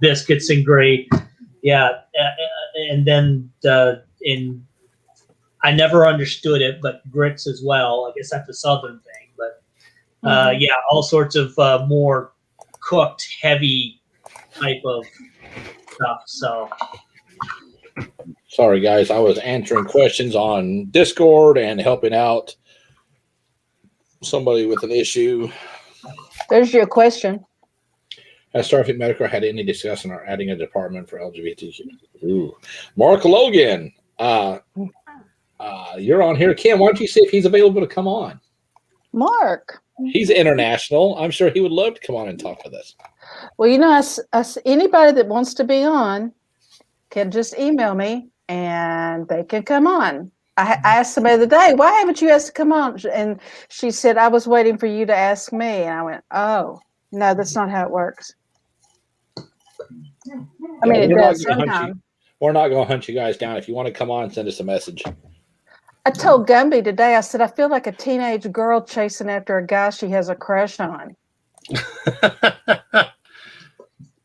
Biscuits and gravy. Yeah, and then I never understood it, but grits as well. I guess that's a southern thing, but yeah, all sorts of more cooked, heavy type of stuff. So, sorry guys, I was answering questions on Discord and helping out somebody with an issue. There's your question. Has Starfleet Medical had any discussion on adding a department for LGBTQ? Ooh. Mark Logan, you're on here. Kim, why don't you see if he's available to come on? Mark. He's international. I'm sure he would love to come on and talk with us. Well, you know, anybody that wants to be on can just email me and they can come on. I asked somebody the other day, why haven't you asked to come on? And she said, I was waiting for you to ask me. And I went, oh, no, that's not how it works. I mean, it does sometimes. We're not going to hunt you guys down. If you want to come on, send us a message. I told Gumby today, I said, I feel like a teenage girl chasing after a guy she has a crush on.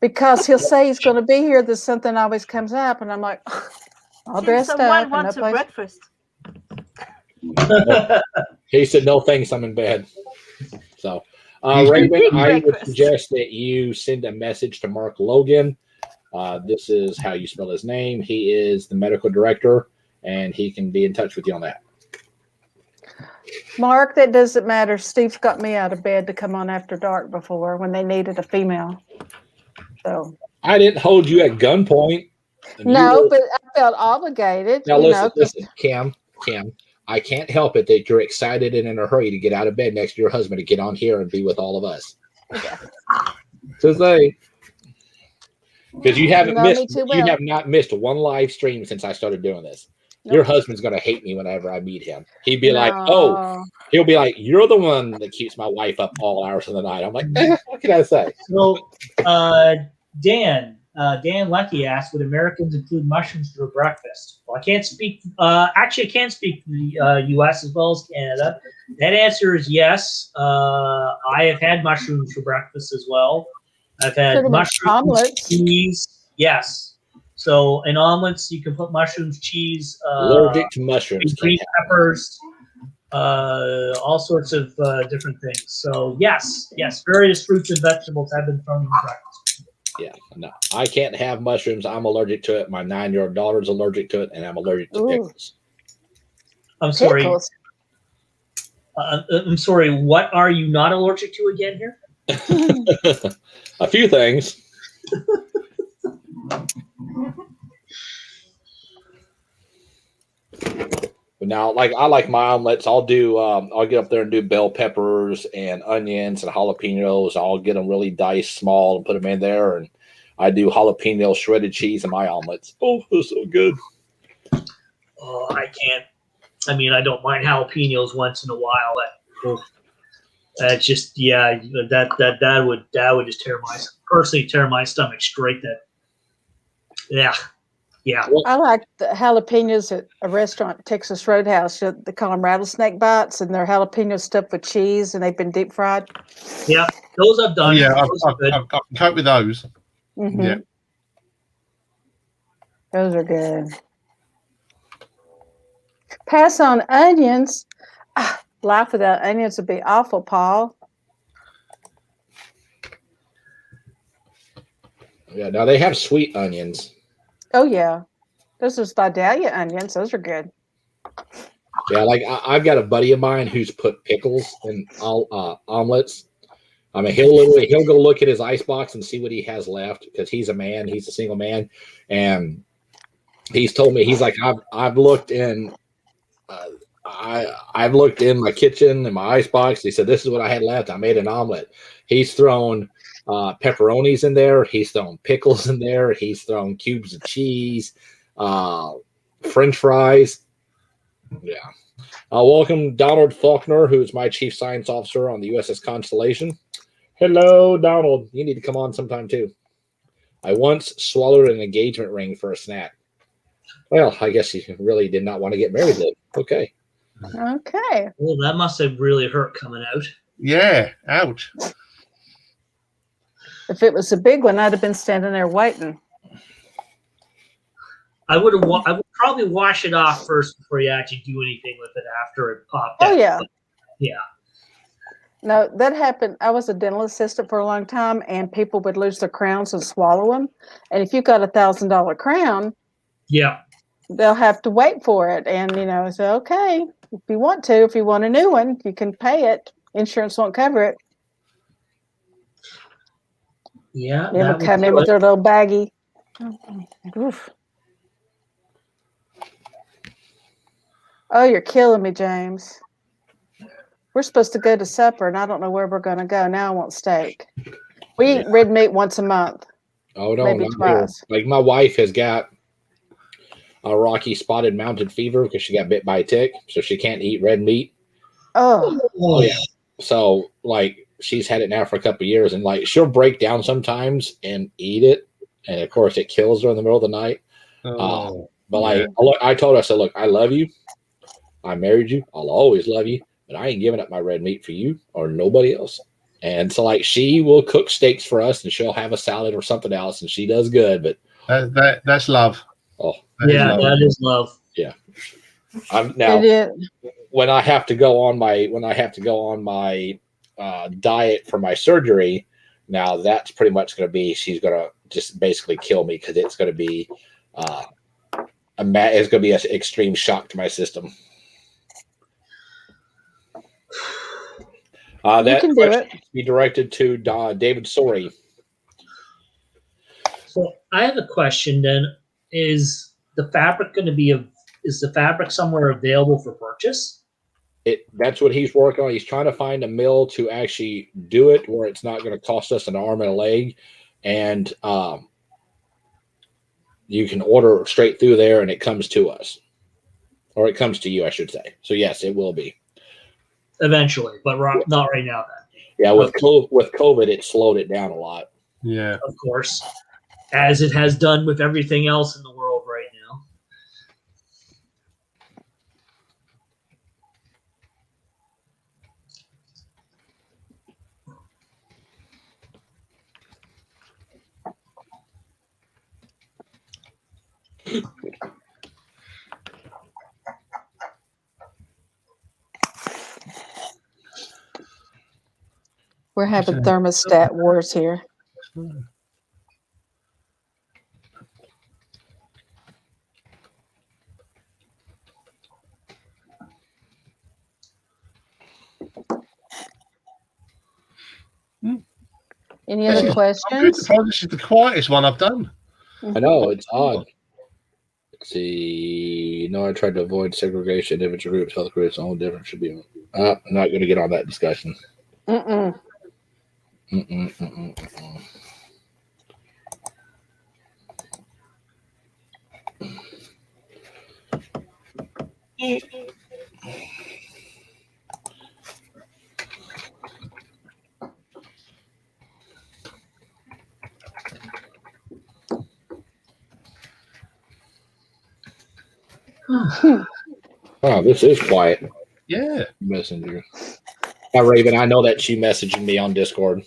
Because he'll say he's going to be here, then something always comes up, and I'm like, all dressed up. Someone wants a breakfast. He said, no thanks, I'm in bed. So, Raven, I would suggest that you send a message to Mark Logan. This is how you spell his name. He is the medical director, and he can be in touch with you on that. Mark, that doesn't matter. Steve's got me out of bed to come on After Dark before when they needed a female. So I didn't hold you at gunpoint. No, but I felt obligated. Now listen, Cam, I can't help it that you're excited and in a hurry to get out of bed next to your husband to get on here and be with all of us. Yeah. So say, because you haven't you have not missed one live stream since I started doing this. Nope. Your husband's gonna hate me whenever I meet him. He'd be like, "Oh," he'll be like, "You're the one that keeps my wife up all hours of the night." I'm like, what can I say? So, Dan Lucky asked, "Would Americans include mushrooms for breakfast?" Well, I can't speak. Actually, I can't speak for the U.S. as well as Canada. That answer is yes. I have had mushrooms for breakfast as well. I've had mushrooms, cheese. Yes. So in omelets, you can put mushrooms, cheese, allergic to mushrooms, green peppers, all sorts of different things. So yes, various fruits and vegetables have been thrown in breakfast. Yeah, no, I can't have mushrooms. I'm allergic to it. My 9-year-old daughter is allergic to it, and I'm allergic to pickles. I'm sorry. I'm sorry. What are you not allergic to again here? A few things. But now, like I like my omelets. I'll get up there and do bell peppers and onions and jalapenos. I'll get them really diced small and put them in there. And I do jalapeno shredded cheese in my omelets. Oh, it's so good. Oh, I can't. I mean, I don't mind jalapenos once in a while. That just that would just tear my stomach straight. Yeah. I like the jalapenos at a restaurant, Texas Roadhouse. They call them rattlesnake bites, and they're jalapeno stuffed with cheese, and they've been deep fried. Yeah, those I've done. Yeah, I can cope with those. Mm-hmm. Yeah, those are good. Pass on onions. Life without onions would be awful, Paul. Yeah, now they have sweet onions. Oh, yeah. Those are Vidalia onions. Those are good. Yeah, like I've got a buddy of mine who's put pickles in omelets. I mean, he'll go look at his icebox and see what he has left because he's a man. He's a single man. And he's told me, he's like, I've looked in I've looked in my kitchen and my icebox. He said, this is what I had left. I made an omelet. He's thrown pepperonis in there. He's thrown pickles in there. He's thrown cubes of cheese, French fries. Yeah. Welcome Donald Faulkner, who is my chief science officer on the USS Constellation. Hello, Donald. You need to come on sometime too. I once swallowed an engagement ring for a snack. Well, I guess you really did not want to get married then. Okay. Okay. Well, that must have really hurt coming out. Yeah. Ouch. If it was a big one, I'd have been standing there waiting. I would probably wash it off first before you actually do anything with it after it popped out. Oh, yeah. But, yeah. No, that happened. I was a dental assistant for a long time, and people would lose their crowns and swallow them. And if you got $1,000 crown, yeah, they'll have to wait for it. And, say, okay, if you want a new one, you can pay it. Insurance won't cover it. Yeah, They that will would come in do with it. their little baggie. Oof. Oh, you're killing me, James. We're supposed to go to supper, and I don't know where we're going to go. Now I want steak. We eat red meat once a month. Oh no, Maybe not here. twice. Like my wife has got a Rocky Spotted Mountain fever because she got bit by a tick, so she can't eat red meat. Oh, Oh yeah. So like she's had it now for a couple of years, and like she'll break down sometimes and eat it, and of course it kills her in the middle of the night. But like I told her, I said, look, I love you. I married you. I'll always love you, but I ain't giving up my red meat for you or nobody else. And so like she will cook steaks for us, and she'll have a salad or something else, and she does good. But that's love. Oh Yeah, that is love. Yeah. I'm now when I have to go on my diet for my surgery. Now that's pretty much going to be she's going to just basically kill me because it's going to be it's going to be an extreme shock to my system. That can do it. Be directed to David Sorey. So I have a question then. Is the fabric going to be is the fabric somewhere available for purchase? That's what he's working on. He's trying to find a mill to actually do it where it's not going to cost us an arm and a leg. And you can order straight through there and it comes to us. Or it comes to you, I should say. So yes, it will be. Eventually, but not right now then. Yeah, with COVID, it slowed it down a lot. Yeah. Of course. As it has done with everything else in the world right now. we're having thermostat wars here. Any other questions? This is the quietest one I've done. I know, it's odd. Let's see. No, I tried to avoid segregation. Individual groups, health groups, all different should be. I'm not going to get on that discussion. Mm-mm. Oh, this is quiet. Yeah. Messenger. Now, Raven, I know that she messaging me on Discord.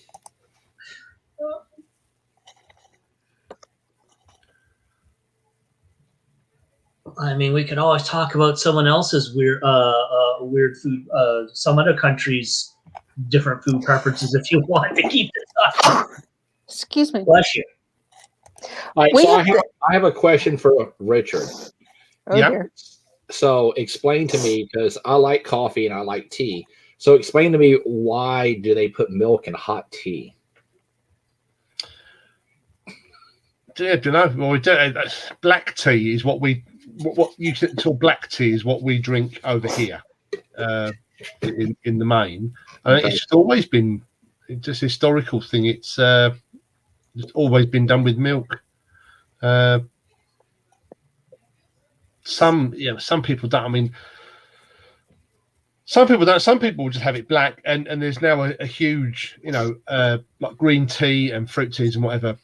I mean, we could always talk about someone else's weird food, some other countries' different food preferences if you want to keep it up. Excuse me. Bless you. All right, so I have a question for Richard. Dear. So explain to me, because I like coffee and I like tea. So explain to me, why do they put milk in hot tea? Yeah, do you know? Well, we do. Black tea is what you call black tea is what we drink over here in the main. It's just always been just a historical thing. It's always been done with milk. Some people don't. I mean, some people don't. Some people will just have it black, and there's now a huge, like green tea and fruit teas and whatever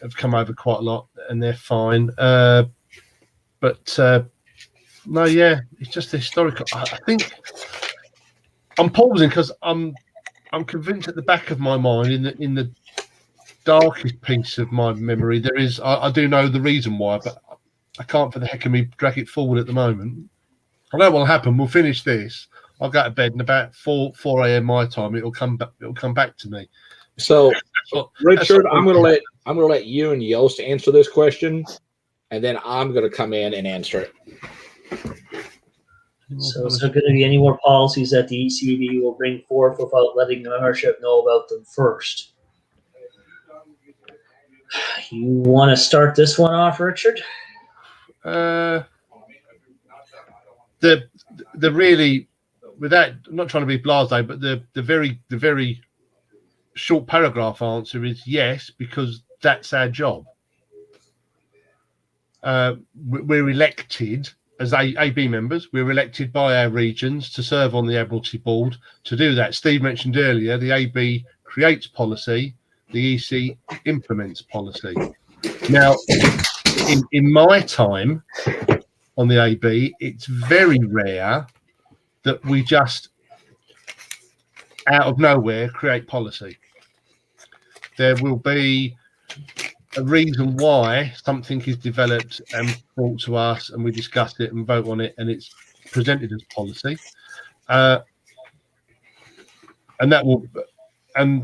have come over quite a lot, and they're fine. But no, yeah, it's just historical. I think I'm pausing because I'm convinced at the back of my mind, in the darkest piece of my memory, there is. I do know the reason why, but I can't for the heck of me drag it forward at the moment. I know what will happen. We'll finish this. I'll go to bed, and about 4 a.m. my time, it'll come back to me. So, Richard, I'm gonna let you and Yost answer this question, and then I'm gonna come in and answer it. So is there going to be any more policies that the ECB will bring forth without letting the membership know about them first? You want to start this one off, Richard? The really, without, I'm not trying to be blasé, but the very short paragraph answer is yes, because that's our job. We're elected as AB members. We're elected by our regions to serve on the Admiralty Board to do that. Steve mentioned earlier, the AB creates policy, the EC implements policy. Now, in my time on the AB, it's very rare that we just out of nowhere create policy. There will be a reason why something is developed and brought to us, and we discuss it and vote on it, and it's presented as policy, and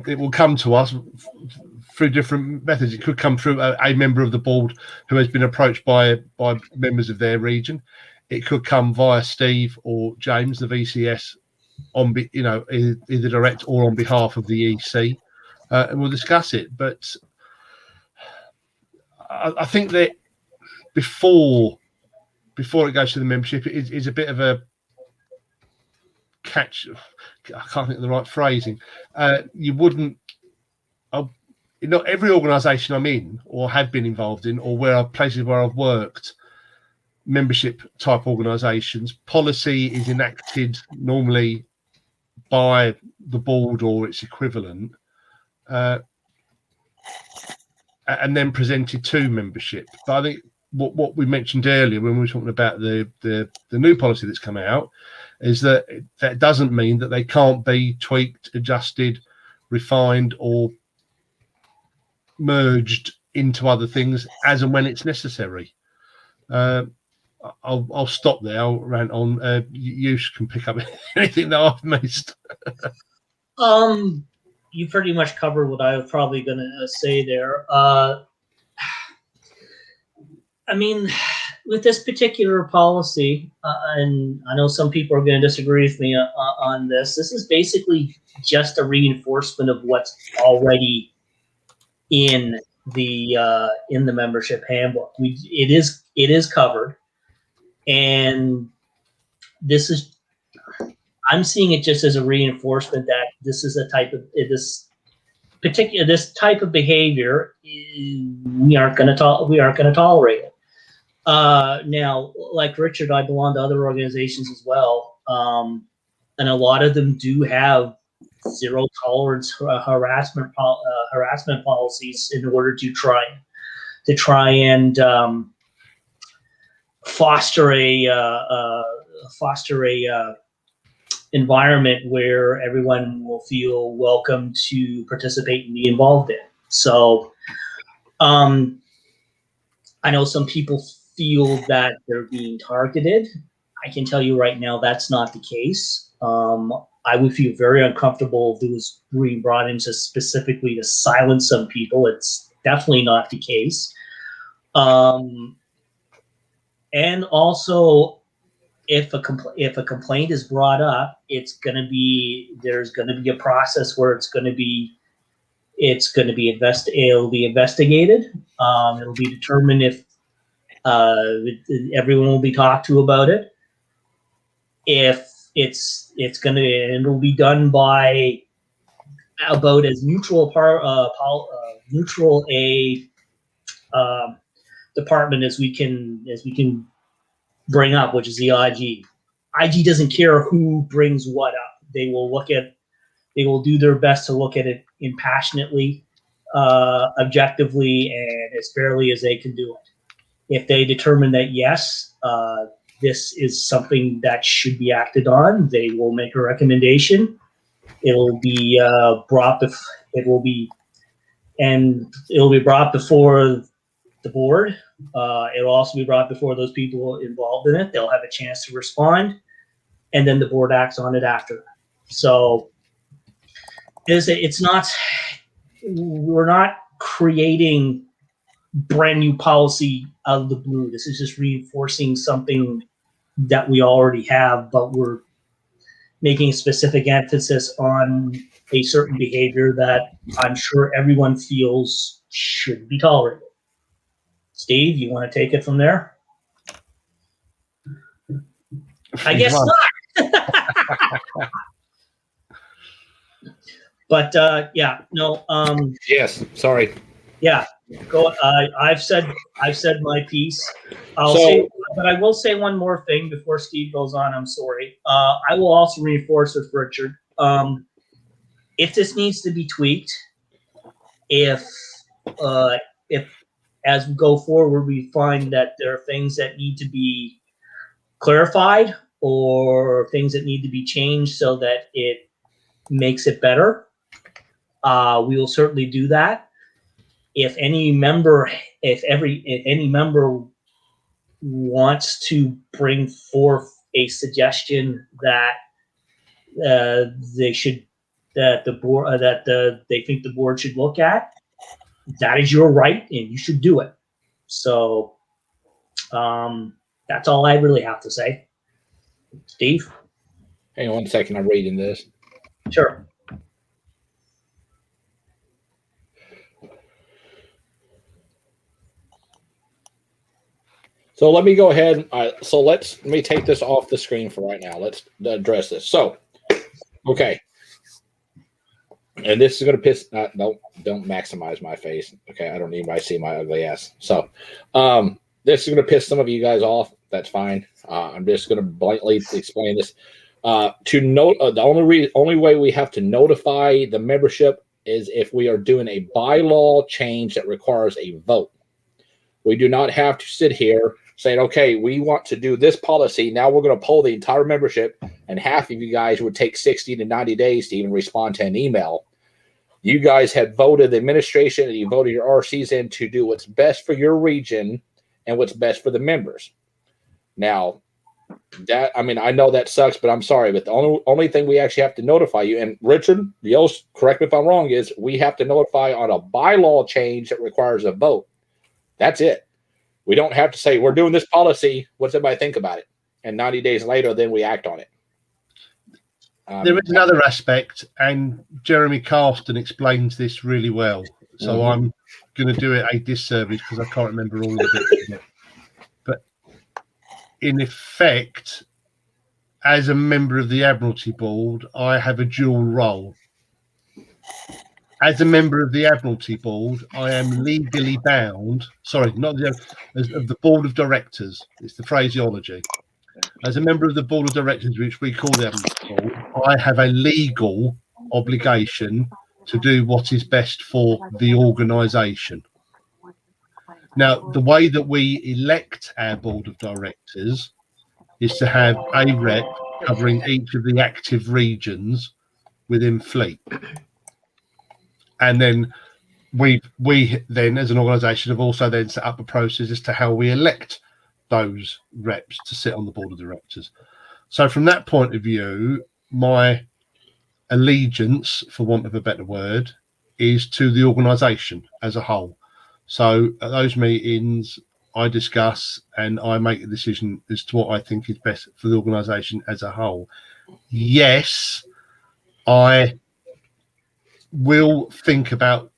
it will come to us through different methods. It could come through a member of the board who has been approached by members of their region. It could come via Steve or James, the VCS, on either direct or on behalf of the EC, and we'll discuss it. But I think that before it goes to the membership, it is a bit of a catch. I can't think of the right phrasing. You wouldn't. Not every organisation I'm in or have been involved in, or places where I've worked, membership type organisations, policy is enacted normally by the board or its equivalent, and then presented to membership. But I think what we mentioned earlier when we were talking about the new policy that's come out is that doesn't mean that they can't be tweaked, adjusted, refined, or merged into other things as and when it's necessary. I'll stop there. I'll rant on. You can pick up anything that I've missed. You pretty much covered what I was probably going to say there. I mean, with this particular policy, and I know some people are going to disagree with me on this. This is basically just a reinforcement of what's already in the membership handbook. It is covered, and this is. I'm seeing it just as a reinforcement that this is a type of this type of behavior. We aren't going to tolerate it. Now, like Richard, I belong to other organizations as well, and a lot of them do have zero tolerance harassment policies in order to try and foster a environment where everyone will feel welcome to participate and be involved in. So I know some people feel that they're being targeted. I can tell you right now that's not the case. I would feel very uncomfortable if it was being brought into specifically to silence some people. It's definitely not the case. And also, if a complaint is brought up, there's going to be a process where it'll be investigated. It'll be determined if everyone will be talked to about it. If it'll be done by about as neutral a department as we can bring up, which is the IG. IG doesn't care who brings what up. They will do their best to look at it impassionately, objectively, and as fairly as they can do it. If they determine that yes, this is something that should be acted on, they will make a recommendation. It'll be brought before the board. It'll also be brought before those people involved in it. They'll have a chance to respond, and then the board acts on it after. So we're not creating brand new policy out of the blue. This is just reinforcing something that we already have, but we're making specific emphasis on a certain behavior that I'm sure everyone feels should be tolerated. Steve, you want to take it from there? I guess not. But Yes, sorry. Yeah, go. I've said my piece. But I will say one more thing before Steve goes on. I'm sorry. I will also reinforce with Richard. If this needs to be tweaked, if as we go forward we find that there are things that need to be clarified or things that need to be changed so that it makes it better, we will certainly do that. If any member wants to bring forth a suggestion that they think the board should look at, that is your right and you should do it. So that's all I really have to say. Steve? Hang on 1 second, I'm reading this. Sure. So let me go ahead. So let me take this off the screen for right now. Let's address this. So, okay. And this is going to piss. Don't maximize my face. Okay, I don't need anybody to see my ugly ass. So, this is going to piss some of you guys off. That's fine. I'm just going to bluntly explain this. To note, the only way we have to notify the membership is if we are doing a bylaw change that requires a vote. We do not have to sit here saying, okay, we want to do this policy. Now we're going to poll the entire membership, and half of you guys would take 60 to 90 days to even respond to an email. You guys had voted the administration and you voted your RCs in to do what's best for your region and what's best for the members. Now, I know that sucks, but I'm sorry. But the only thing we actually have to notify you, and Richard, correct me if I'm wrong, is we have to notify on a bylaw change that requires a vote. That's it. We don't have to say, we're doing this policy. What's everybody think about it? And 90 days later, then we act on it. There is another aspect, and Jeremy Carston explains this really well. So I'm going to do it a disservice because I can't remember all of it. But in effect, as a member of the Admiralty Board, I have a dual role. As a member of the Admiralty Board, I am legally bound. Sorry, not of the Board of Directors. It's the phraseology. As a member of the Board of Directors, which we call the Admiralty Board, I have a legal obligation to do what is best for the organisation. Now, the way that we elect our Board of Directors is to have a rep covering each of the active regions within Fleet. And then we then, as an organisation, have also then set up a process as to how we elect those reps to sit on the Board of Directors. So from that point of view, my allegiance, for want of a better word, is to the organisation as a whole. So at those meetings, I discuss and I make a decision as to what I think is best for the organisation as a whole. Yes, I will think about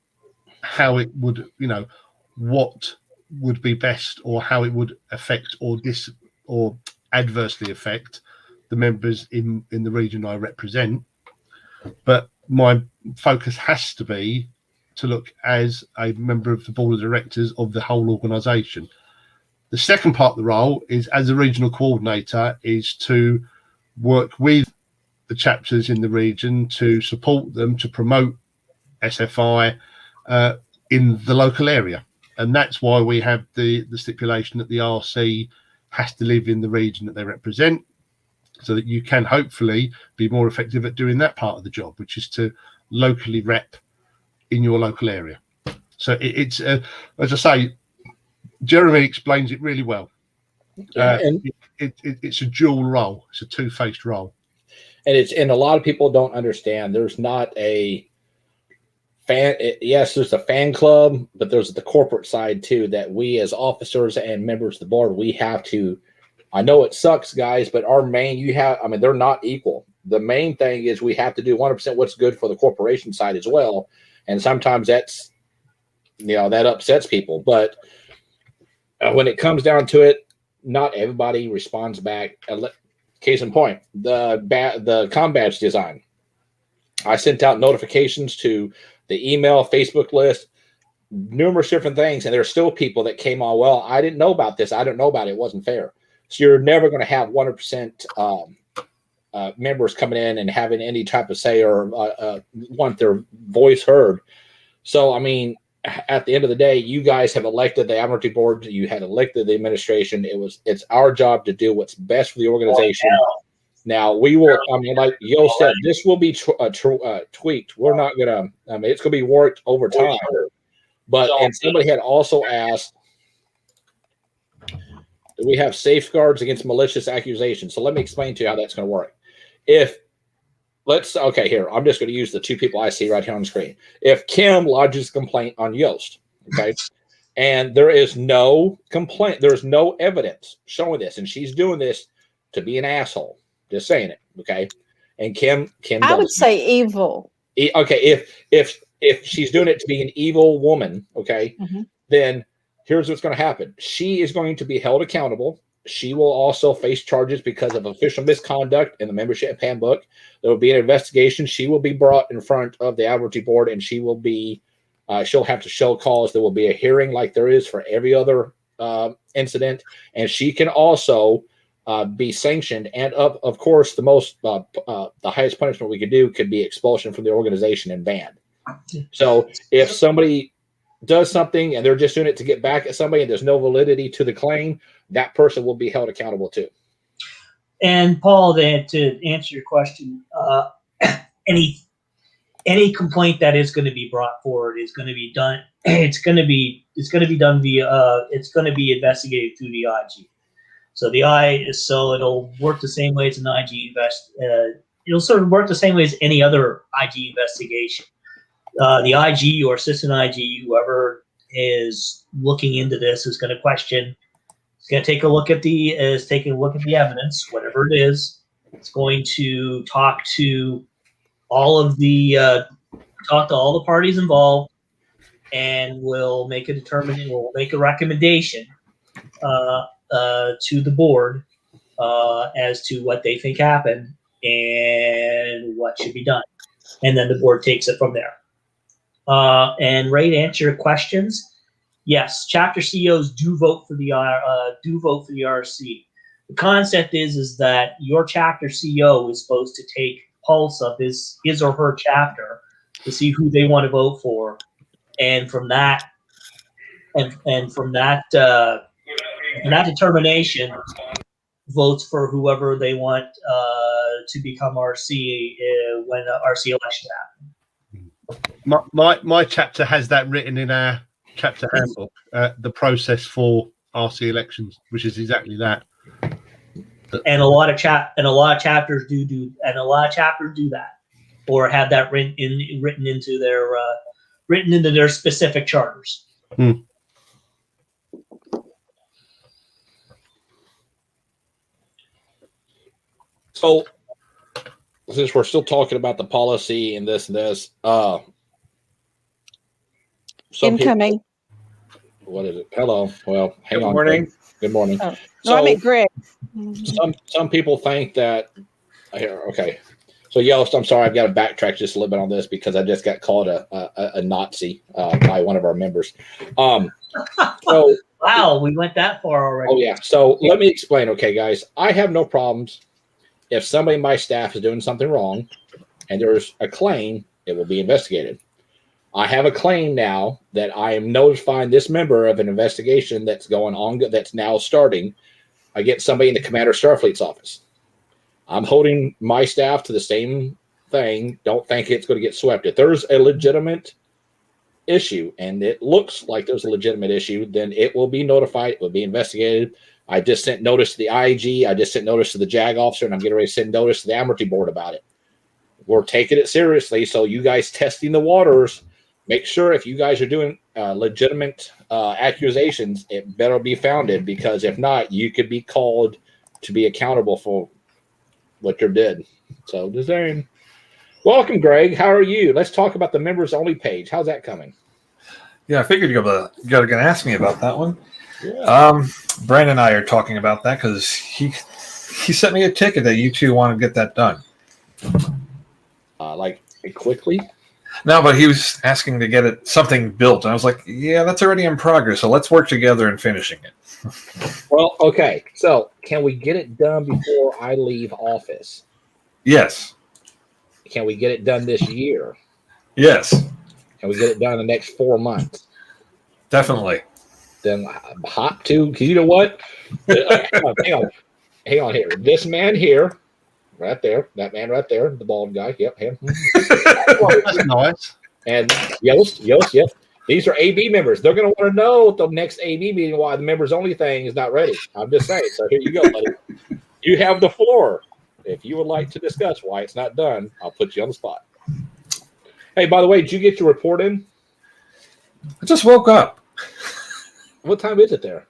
how it would, what would be best or how it would affect or adversely affect the members in the region I represent. But my focus has to be to look as a member of the Board of Directors of the whole organisation. The second part of the role is, as a regional coordinator, is to work with the chapters in the region to support them to promote SFI in the local area. And that's why we have the stipulation that the RC has to live in the region that they represent, so that you can hopefully be more effective at doing that part of the job, which is to locally rep in your local area. So it's as I say, Jeremy explains it really well. It's a dual role. It's a two-faced role. And a lot of people don't understand. There's not a fan. Yes, there's a fan club, but there's the corporate side too, that we as officers and members of the board, we have to I know it sucks, guys, but they're not equal. The main thing is we have to do 100% what's good for the corporation side as well. And sometimes that's, that upsets people. But when it comes down to it, not everybody responds back. Case in point, the com badge design. I sent out notifications to the email, Facebook list, numerous different things, and there's still people that came on, well, I didn't know about this. I didn't know about it. It wasn't fair. So you're never going to have 100% members coming in and having any type of say or want their voice heard. So, I mean, at the end of the day, you guys have elected the Admiralty Board. You had elected the administration. It's our job to do what's best for the organization. Now, we will, like Yo said, this will be tweaked. We're not going to, it's going to be worked over time. But, and somebody had also asked, do we have safeguards against malicious accusations? So let me explain to you how that's going to work. Here, I'm just going to use the two people I see right here on the screen. If Kim lodges a complaint on Yoast, okay, and there is no complaint, there's no evidence showing this, and she's doing this to be an asshole, just saying it, okay? And Kim I would say evil. Okay, if she's doing it to be an evil woman, okay, then here's what's going to happen. She is going to be held accountable. She will also face charges because of official misconduct in the membership handbook. There will be an investigation. She will be brought in front of the Admiralty Board, and she will be, she'll have to show cause. There will be a hearing like there is for every other incident, and she can also be sanctioned. And of course, the highest punishment we could do could be expulsion from the organization and banned. So if somebody does something and they're just doing it to get back at somebody and there's no validity to the claim, that person will be held accountable too. And Paul, to answer your question, any complaint that is going to be brought forward is going to be done. It's going to be done via. It's going to be investigated through the IG. So it'll work the same way as an IG it'll sort of work the same way as any other IG investigation. The IG or assistant IG, whoever is looking into this, is going to question. It's going to take a look at the evidence, whatever it is. It's going to talk to all the parties involved, and will make a recommendation to the board as to what they think happened and what should be done, and then the board takes it from there. And Ray, to answer your questions, yes, chapter CEOs do vote for the RC. The concept is that your chapter CEO is supposed to take pulse of his or her chapter to see who they want to vote for, and from that determination, votes for whoever they want to become RC when the RC election happens. My chapter has that written in our chapter handbook, the process for RC elections, which is exactly that. And a lot of chapters do that, or have that written into their specific charters. So, since we're still talking about the policy and this, Incoming. What is it? Hello. Well, hang on. Good morning. Greg. Good morning. Oh. No, I mean Greg. Some people think that here. Okay. So Yoast, I'm sorry, I've got to backtrack just a little bit on this because I just got called a Nazi by one of our members. So wow, we went that far already. Oh yeah. So let me explain. Okay, guys, I have no problems if somebody in my staff is doing something wrong and there's a claim, it will be investigated. I have a claim now that I am notifying this member of an investigation that's going on, that's now starting against somebody in the Commander Starfleet's office. I'm holding my staff to the same thing. Don't think it's going to get swept. If there's a legitimate issue, and it looks like there's a legitimate issue, then it will be notified. It will be investigated. I just sent notice to the IG. I just sent notice to the JAG officer, and I'm getting ready to send notice to the Admiralty Board about it. We're taking it seriously. So you guys testing the waters, make sure if you guys are doing legitimate accusations, it better be founded, because if not, you could be called to be accountable for what you did. So the same. Welcome, Greg. How are you? Let's talk about the members only page. How's that coming? Yeah, I figured you were going to ask me about that one. Yeah. Brandon and I are talking about that because he sent me a ticket that you two want to get that done. Like quickly? No, but he was asking to get something built, and I was like, "Yeah, that's already in progress. So let's work together in finishing it." Well, okay. So can we get it done before I leave office? Yes. Can we get it done this year? Yes. Can we get it done in the next 4 months? Definitely. Then hop to, because you know what? Hang on here. This man here, right there, that man right there, the bald guy. Yep, him. That's nice. And Yost, yep. These are AB members. They're going to want to know at the next AB meeting why the members only thing is not ready. I'm just saying. So here you go, buddy. You have the floor. If you would like to discuss why it's not done, I'll put you on the spot. Hey, by the way, did you get your report in? I just woke up. What time is it there?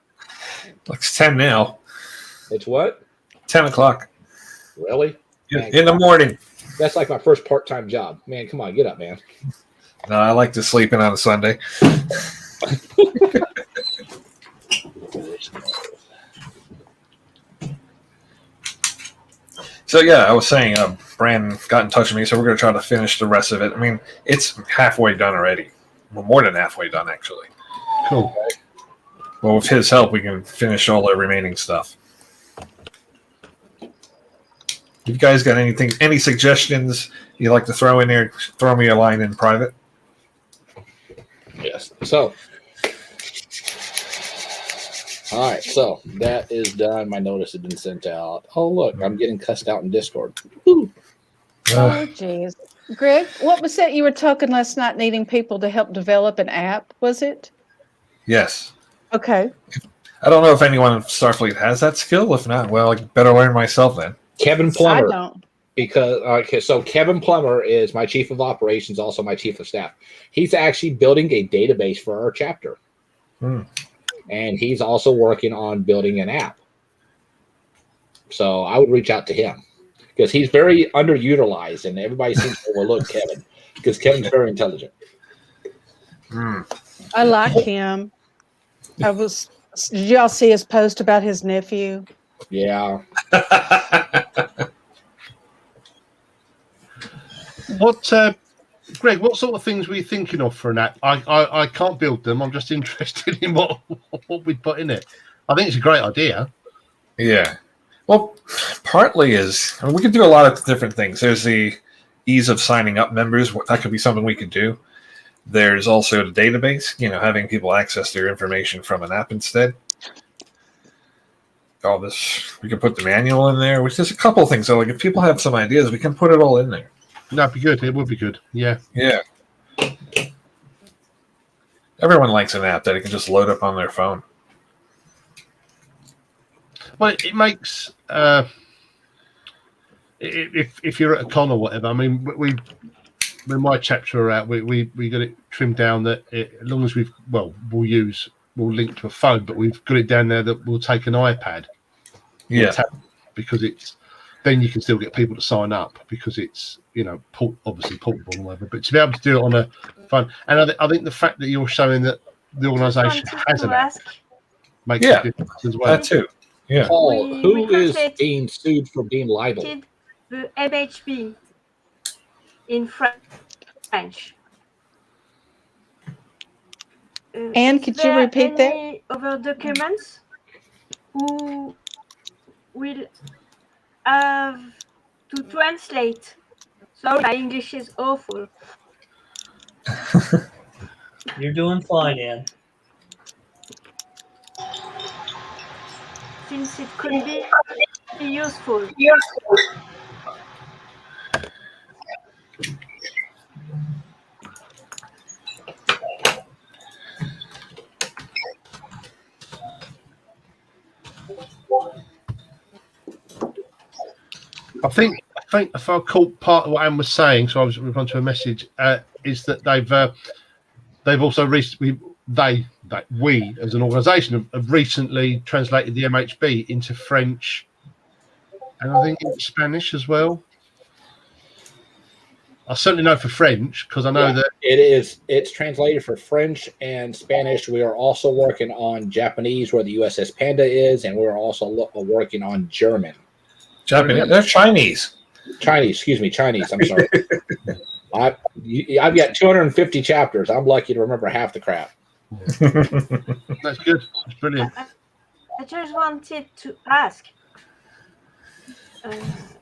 It's 10 now. It's what? 10 o'clock. Really? Man, in the morning. That's like my first part-time job. Man, come on, get up, man. No, I like to sleep in on a Sunday. So yeah, I was saying, Brandon got in touch with me, so we're going to try to finish the rest of it. I mean, it's halfway done already. Well, more than halfway done, actually. Cool. Well, with his help, we can finish all the remaining stuff. You guys got any suggestions you'd like to throw in there? Throw me a line in private. Yes. So, all right. So that is done. My notice has been sent out. Oh, look, I'm getting cussed out in Discord. Woo. Oh, jeez. Greg, what was that you were talking last night, needing people to help develop an app, was it? Yes. Okay. I don't know if anyone in Starfleet has that skill. If not, well, I better learn myself then. Kevin Plummer. I don't. Because okay, so Kevin Plummer is my chief of operations, also my chief of staff. He's actually building a database for our chapter, and he's also working on building an app. So I would reach out to him because he's very underutilized, and everybody seems to overlook Kevin because Kevin's very intelligent. I like him. Did y'all see his post about his nephew? Yeah. Greg, what sort of things were you thinking of for an app? I can't build them. I'm just interested in what we'd put in it. I think it's a great idea. Yeah. Well, partly we could do a lot of different things. There's the ease of signing up members. That could be something we could do. There's also the database, having people access their information from an app instead. All this, we can put the manual in there, which is a couple of things. So, like, if people have some ideas, we can put it all in there. That'd be good. It would be good. Yeah. Yeah. Everyone likes an app that it can just load up on their phone. Well, it makes if you're at a con or whatever. I mean, when my chapter are out, we got it trimmed down that as long as we'll link to a phone, but we've got it down there that we'll take an iPad. Yeah. Because then you can still get people to sign up because it's obviously portable and whatever. But to be able to do it on a phone, and I think the fact that you're showing that the organisation has an app makes a difference as well. That too. Yeah. Paul, who is being sued for being libel? The MHB in French. Anne, could you repeat that? Any other documents who will have to translate? Sorry, my English is awful. You're doing fine, Anne. Since it could be useful. I think if I caught part of what Anne was saying, so I was replying to a message, is that they've also recently we as an organisation have recently translated the MHB into French and I think in Spanish as well. I certainly know for French because I know that it's translated for French and Spanish. We are also working on Japanese, where the USS Panda is, and we're also working on German. Japanese. They're Chinese. Chinese. I'm sorry. I've got 250 chapters. I'm lucky to remember half the crap. That's good. That's brilliant. I just wanted to ask.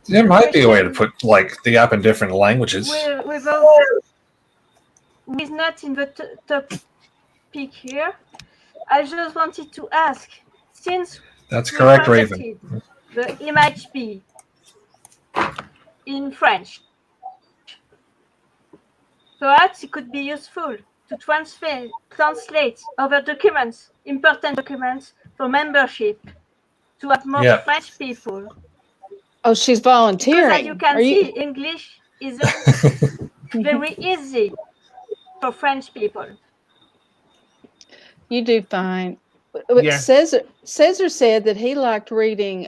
There might be a way to put like the app in different languages. We've not in the topic here. I just wanted to ask, since That's correct, Raven. The MHP in French, perhaps it could be useful to translate other documents, important documents for membership, to have more French people. Oh, she's volunteering. Because as you can see, English isn't very easy for French people. You do fine. Cesar said that he liked reading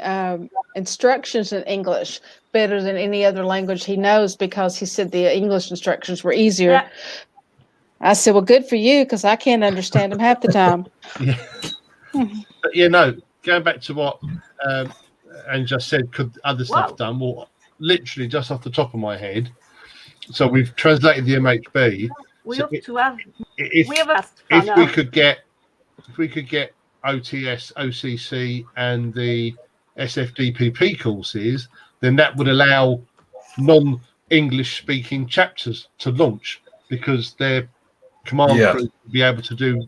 instructions in English better than any other language he knows because he said the English instructions were easier. Yeah. I said, well, good for you, because I can't understand them half the time. But going back to what Anne just said, could other stuff done? Well, literally just off the top of my head. So we've translated the MHB. If we could get OTS, OCC, and the SFDPP courses, then that would allow non-English speaking chapters to launch, because their command crew would be able to do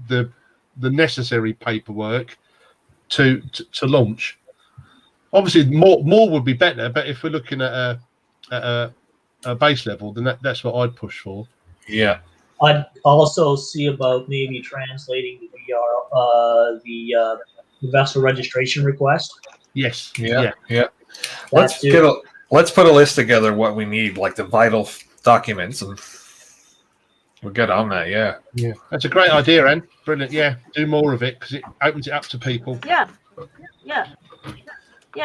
the necessary paperwork to launch. Obviously, more would be better, but if we're looking at a base level, then that's what I'd push for. Yeah. I'd also see about maybe translating the vessel registration request. Yes. Yeah. Let's put a list together what we need, like the vital documents, and we'll get on that. Yeah. That's a great idea, Anne. Brilliant. Yeah, do more of it because it opens it up to people. Yeah,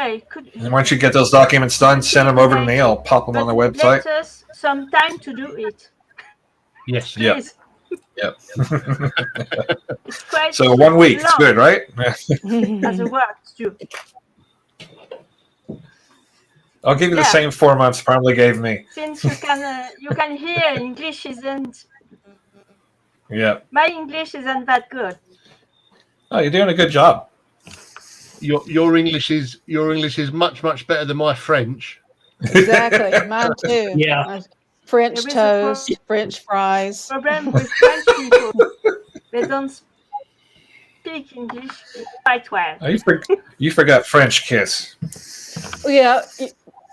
it could. And once you get those documents done, send them over to me. I'll pop them on the website. Let us some time to do it. Yes. Please. Yep. It's quite so 1 week, it's good, right? As a work too. I'll give you the same 4 months probably gave me. Since you can hear English isn't. Yeah. My English isn't that good. Oh, you're doing a good job. Your English is much better than my French. Exactly, mine too. Yeah. French toast, French fries. Problem with French people, they don't speak English quite well. Oh, you forgot French kiss. Yeah,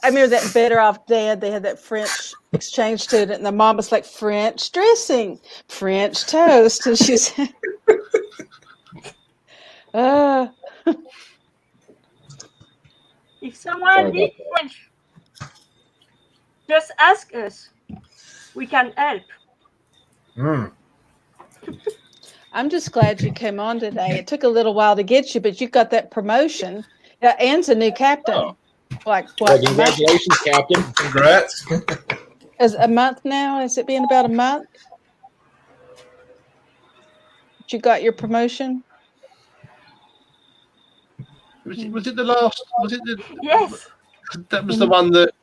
I remember that Better Off Dad. They had that French exchange student, and the mom was like, French dressing, French toast, and she said, If someone needs French, just ask us. We can help. I'm just glad you came on today. It took a little while to get you, but you got that promotion. Anne's a new captain. Oh. Like what? Well, congratulations, Captain. Congrats. Is a month now? Is it been about a month? You got your promotion? Was it the last? Was it the? Yes. That was the one that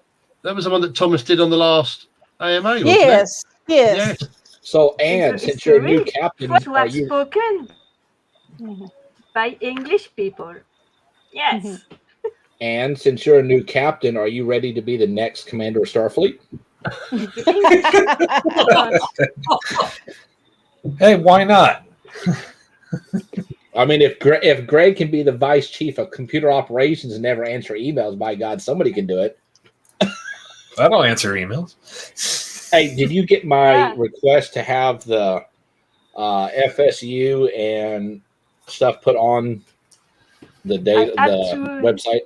Thomas did on the last AMA. Wasn't Yes. it? Yes. So, Anne, since you're a new captain, are you spoken by English people? Yes. And since you're a new captain, are you ready to be the next commander of Starfleet? Hey, why not? I mean, if Greg can be the vice chief of computer operations and never answer emails, by God, somebody can do it. I don't answer emails. Hey, did you get my request to have the FSU and stuff put on the website?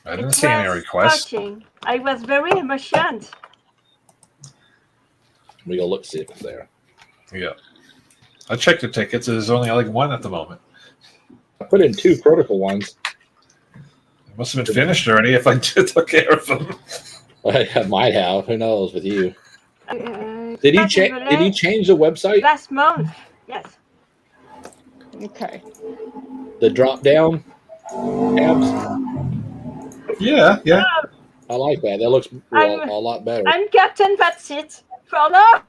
I didn't see any requests. I was very emotional. We go look, see if it's there. Yeah. I checked the tickets. There's only like one at the moment. I put in 2 critical ones. It must have been finished already if I took care of them. I might have. Who knows with you? Did he Not change? even Did he change the website? last month? Yes. Okay. The drop down tabs. Yeah. I like that. That looks I'm- a lot better. I'm Captain. That's it for now.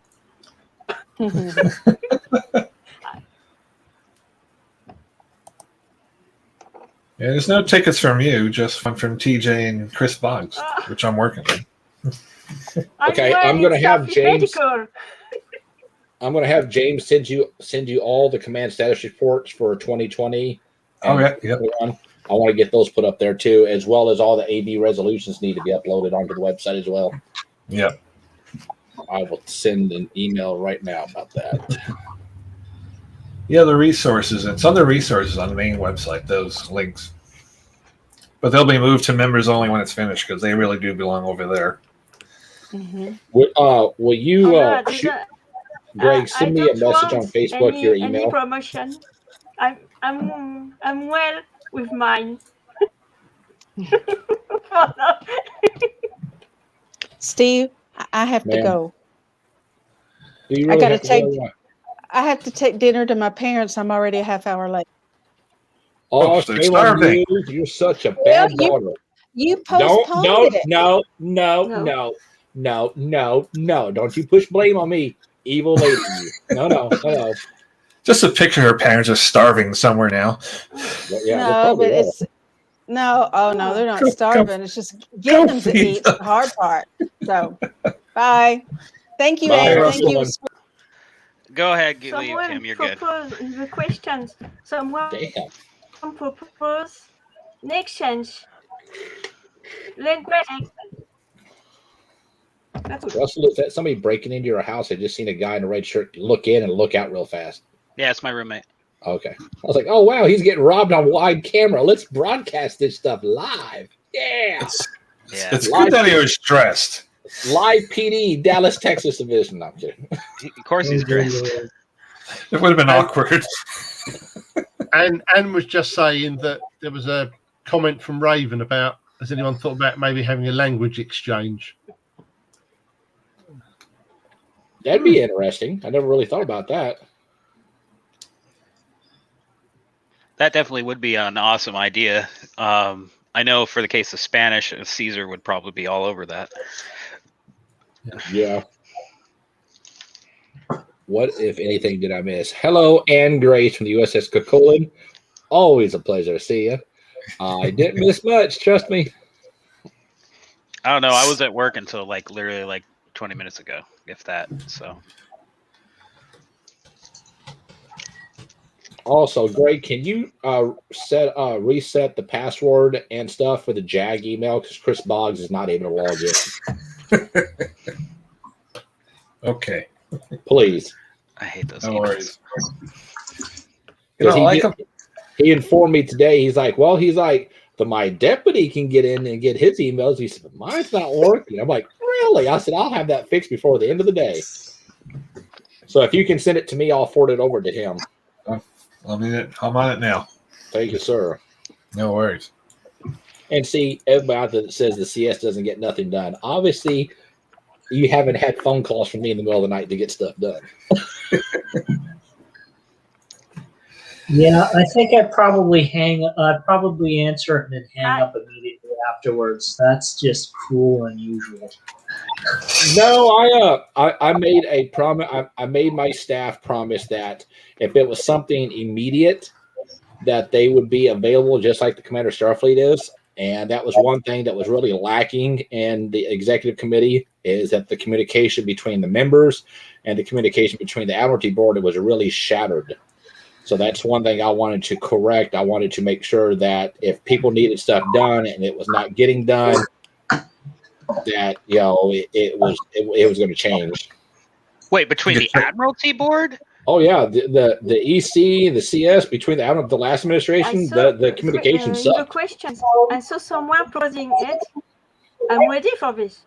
Yeah, there's no tickets from you, just from TJ and Chris Boggs, which I'm working on. Okay, well I'm gonna in have Southeast James- Medical. I'm going to have James send you all the command status reports for 2020. Oh, and yeah. 2021. I want to get those put up there too, as well as all the AD resolutions need to be uploaded onto the website as well. Yep. I will send an email right now about that. Yeah, the resources. It's under resources on the main website, those links. But they'll be moved to members only when it's finished because they really do belong over there. Will you, I shoot, Greg, send me a don't message on want Facebook, your any email? promotion. I'm well with mine. Steve, I have to Ma'am. go. Do you I really gotta have to take- go or what? I have to take dinner to my parents. I'm already a half hour late. Oh, they're shame on starving. you. You're such a bad you- daughter. You No, postponed it. no. No. Don't you push blame on me, evil lady. No. Just to picture her parents are starving somewhere now. Yeah, No, probably but will. it's no. Oh no, they're not Go- starving. It's just getting them to feed eat is the hard part. So, bye. Thank you, Bye, Ed. Russell. Thank you. Go ahead, leave Someone Kim. You're good. propose in the questions. Someone Damn. propose an exchange. Language. That's good. Russell, is that somebody breaking into your house? I just seen a guy in a red shirt look in and look out real fast. Yeah, it's my roommate. Okay. I was like, oh, wow, he's getting robbed on wide camera. Let's broadcast this stuff live. Yeah. Yeah. It's good that he was dressed. Live PD, Dallas, Texas division. No, I'm kidding. Of course he's dressed. It would have been awkward. And Anne was just saying that there was a comment from Raven about, has anyone thought about maybe having a language exchange? That'd be interesting. I never really thought about that. That definitely would be an awesome idea. I know for the case of Spanish, Caesar would probably be all over that. Yeah. What, if anything, did I miss? Hello, Anne Grace from the USS Cucullin. Always a pleasure to see you. I didn't miss much, trust me. I don't know. I was at work until literally 20 minutes ago, if that. So Also, Greg, can you reset the password and stuff for the JAG email? Because Chris Boggs is not able to log in. Okay. Please. I hate those No emails. worries. You don't He like get- him? He informed me today. He's like, my deputy can get in and get his emails. He said, but mine's not working. I'm like, really? I said, I'll have that fixed before the end of the day. So if you can send it to me, I'll forward it over to him. I'm on it now. Thank you, sir. No worries. And see, everybody out there that says the CS doesn't get nothing done. Obviously, you haven't had phone calls from me in the middle of the night to get stuff done. Yeah, I think I'd probably answer it and then hang up immediately afterwards. That's just cruel and unusual. No, I made a promise. I made my staff promise that if it was something immediate, that they would be available, just like the Commander Starfleet is. And that was one thing that was really lacking in the executive committee, is that the communication between the members and the communication between the Admiralty board, it was really shattered. So that's one thing I wanted to correct. I wanted to make sure that if people needed stuff done and it was not getting done, that it was going to change. Wait, between the Admiralty board? Oh yeah, the EC, the CS, between the last administration, the communication The sucked. questions. I saw someone proposing it. I'm ready for this.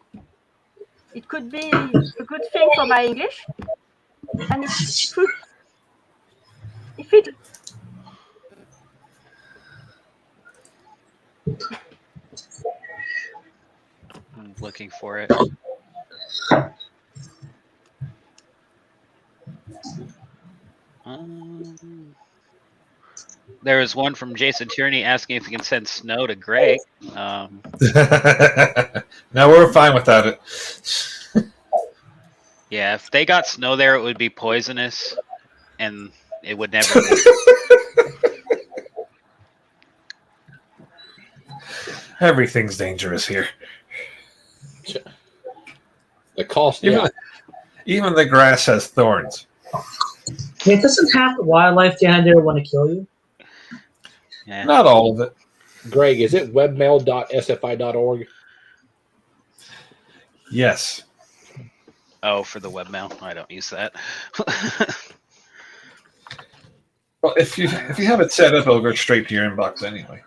It could be a good thing for my English, and looking for it. There was one from Jason Tierney asking if he can send snow to Greg. No, we're fine without it. Yeah, if they got snow there, it would be poisonous, and it would never. Everything's dangerous here. The cost, even the grass has thorns. Yeah, doesn't half the wildlife down there want to kill you? Yeah. Not all of it. Greg, is it webmail.sfi.org? Yes. Oh, for the webmail, I don't use that. Well, if you have it set up, it'll go straight to your inbox anyway.